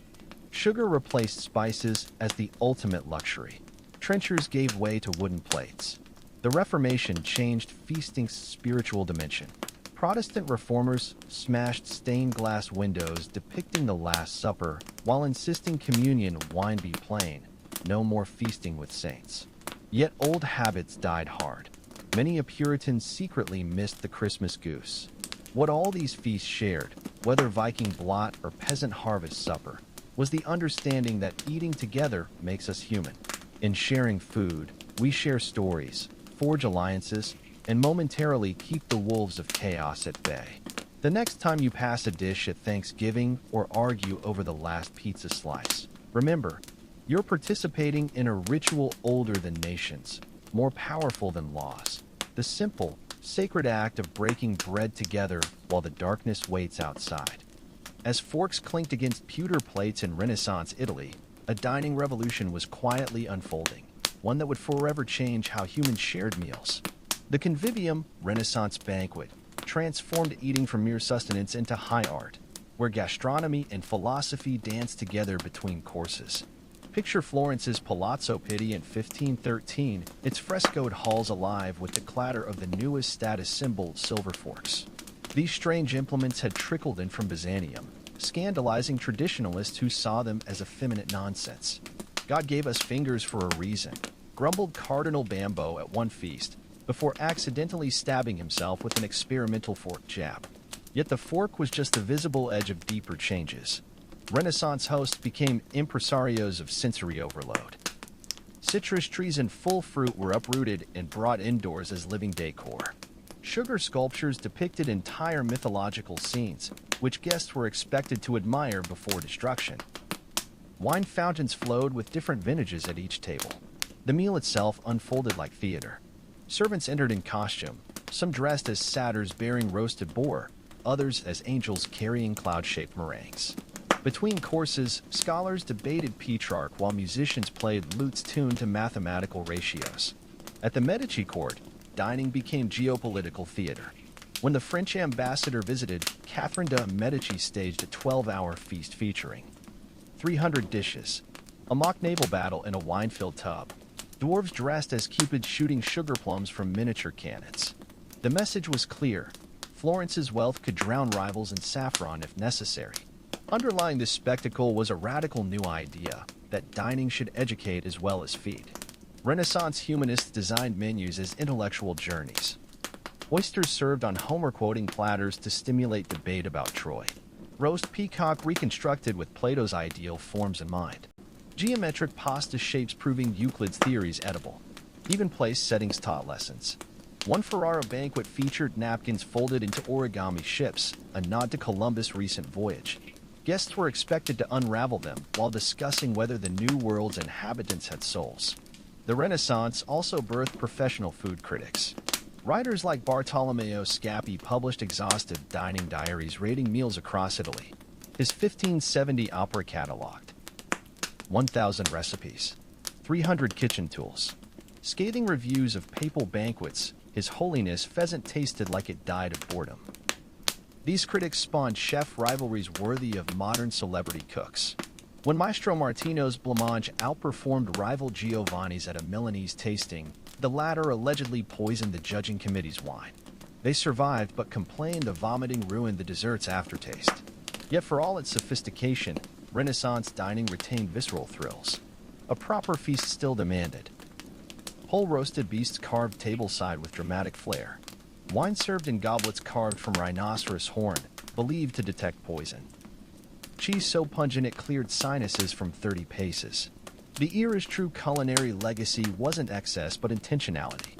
Sugar replaced spices as the ultimate luxury. Trenchers gave way to wooden plates. The Reformation changed feasting's spiritual dimension. Protestant reformers smashed stained glass windows depicting the Last Supper while insisting communion wine be plain, no more feasting with saints. Yet old habits died hard. Many a Puritan secretly missed the Christmas goose. What all these feasts shared, whether Viking blot or peasant harvest supper, was the understanding that eating together makes us human. In sharing food, we share stories, forge alliances, and momentarily keep the wolves of chaos at bay. The next time you pass a dish at Thanksgiving or argue over the last pizza slice, remember, you're participating in a ritual older than nations, more powerful than laws. The simple, sacred act of breaking bread together while the darkness waits outside. As forks clinked against pewter plates in Renaissance Italy, a dining revolution was quietly unfolding, one that would forever change how humans shared meals. The convivium, Renaissance banquet, transformed eating from mere sustenance into high art, where gastronomy and philosophy danced together between courses. Picture Florence's Palazzo Pitti in 1513, its frescoed halls alive with the clatter of the newest status symbol, silver forks. These strange implements had trickled in from Byzantium, scandalizing traditionalists who saw them as effeminate nonsense. God gave us fingers for a reason, grumbled Cardinal Bambo at one feast, before accidentally stabbing himself with an experimental fork jab. Yet the fork was just the visible edge of deeper changes. Renaissance hosts became impresarios of sensory overload. Citrus trees in full fruit were uprooted and brought indoors as living decor. Sugar sculptures depicted entire mythological scenes, which guests were expected to admire before destruction. Wine fountains flowed with different vintages at each table. The meal itself unfolded like theater. Servants entered in costume, some dressed as satyrs bearing roasted boar, others as angels carrying cloud-shaped meringues. Between courses, scholars debated Petrarch while musicians played lutes tuned to mathematical ratios. At the Medici court, dining became geopolitical theater. When the French ambassador visited, Catherine de' Medici staged a 12-hour feast featuring 300 dishes, a mock naval battle in a wine-filled tub, dwarves dressed as cupids shooting sugar plums from miniature cannons. The message was clear. Florence's wealth could drown rivals in saffron if necessary. Underlying this spectacle was a radical new idea that dining should educate as well as feed. Renaissance humanists designed menus as intellectual journeys. Oysters served on Homer-quoting platters to stimulate debate about Troy. Roast peacock reconstructed with Plato's ideal forms in mind. Geometric pasta shapes proving Euclid's theories edible. Even place settings taught lessons. One Ferrara banquet featured napkins folded into origami ships, a nod to Columbus' recent voyage. Guests were expected to unravel them while discussing whether the New World's inhabitants had souls. The Renaissance also birthed professional food critics. Writers like Bartolomeo Scappi published exhaustive dining diaries rating meals across Italy. His 1570 opera cataloged 1,000 recipes, 300 kitchen tools, scathing reviews of papal banquets. His Holiness pheasant tasted like it died of boredom. These critics spawned chef rivalries worthy of modern celebrity cooks. When Maestro Martino's blancmange outperformed rival Giovanni's at a Milanese tasting, the latter allegedly poisoned the judging committee's wine. They survived but complained the vomiting ruined the dessert's aftertaste. Yet for all its sophistication, Renaissance dining retained visceral thrills. A proper feast still demanded. Whole roasted beasts carved tableside with dramatic flair. Wine served in goblets carved from rhinoceros horn, believed to detect poison. Cheese so pungent it cleared sinuses from 30 paces. The era's true culinary legacy wasn't excess but intentionality.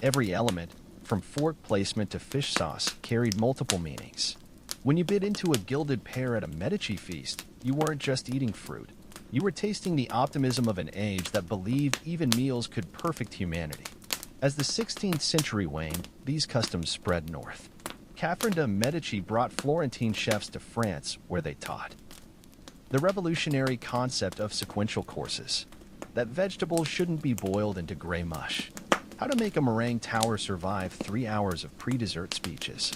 Every element, from fork placement to fish sauce, carried multiple meanings. When you bit into a gilded pear at a Medici feast, you weren't just eating fruit. You were tasting the optimism of an age that believed even meals could perfect humanity. As the 16th century waned, these customs spread north. Catherine de' Medici brought Florentine chefs to France, where they taught the revolutionary concept of sequential courses, that vegetables shouldn't be boiled into gray mush, how to make a meringue tower survive 3 hours of pre-dessert speeches.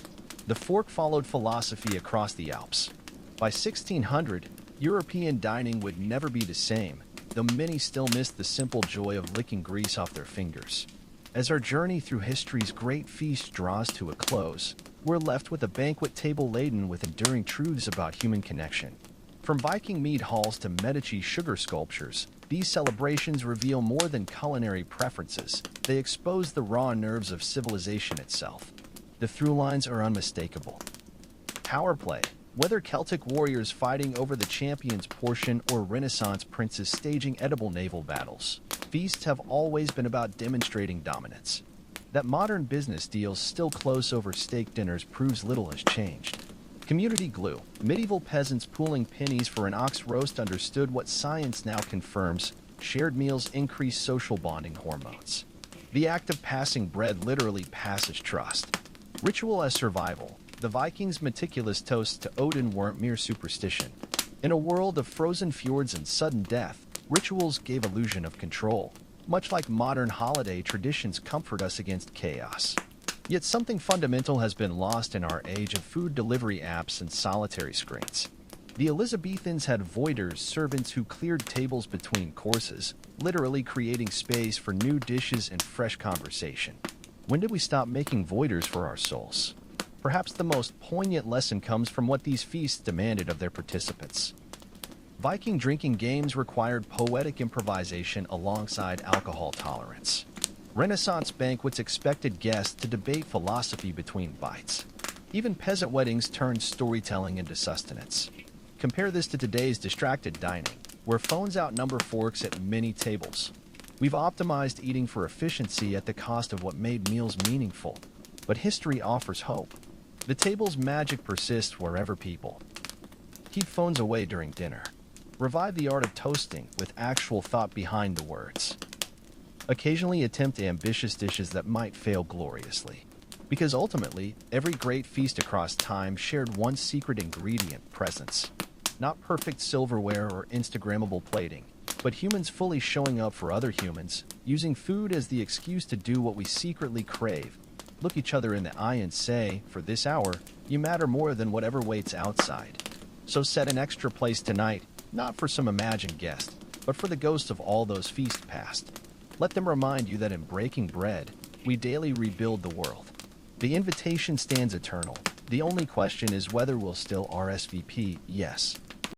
The fork followed philosophy across the Alps. By 1600, European dining would never be the same, though many still missed the simple joy of licking grease off their fingers. As our journey through history's great feast draws to a close, we're left with a banquet table laden with enduring truths about human connection. From Viking mead halls to Medici sugar sculptures, these celebrations reveal more than culinary preferences. They expose the raw nerves of civilization itself. The through lines are unmistakable. Power play. Whether Celtic warriors fighting over the champion's portion or Renaissance princes staging edible naval battles, feasts have always been about demonstrating dominance. That modern business deals still close over steak dinners proves little has changed. Community glue. Medieval peasants pooling pennies for an ox roast understood what science now confirms: shared meals increase social bonding hormones. The act of passing bread literally passes trust. Ritual as survival. The Vikings' meticulous toasts to Odin weren't mere superstition. In a world of frozen fjords and sudden death, rituals gave illusion of control. Much like modern holiday traditions comfort us against chaos. Yet something fundamental has been lost in our age of food delivery apps and solitary screens. The Elizabethans had voiders, servants who cleared tables between courses, literally creating space for new dishes and fresh conversation. When did we stop making voiders for our souls? Perhaps the most poignant lesson comes from what these feasts demanded of their participants. Viking drinking games required poetic improvisation alongside alcohol tolerance. Renaissance banquets expected guests to debate philosophy between bites. Even peasant weddings turned storytelling into sustenance. Compare this to today's distracted dining, where phones outnumber forks at many tables. We've optimized eating for efficiency at the cost of what made meals meaningful. But history offers hope. The table's magic persists wherever people keep phones away during dinner. Revive the art of toasting with actual thought behind the words. Occasionally attempt ambitious dishes that might fail gloriously. Because ultimately, every great feast across time shared one secret ingredient: presence. Not perfect silverware or Instagrammable plating, but humans fully showing up for other humans, using food as the excuse to do what we secretly crave. Look each other in the eye and say, for this hour, you matter more than whatever waits outside. So set an extra place tonight, not for some imagined guest, but for the ghosts of all those feasts past. Let them remind you that in breaking bread, we daily rebuild the world. The invitation stands eternal. The only question is whether we'll still RSVP yes.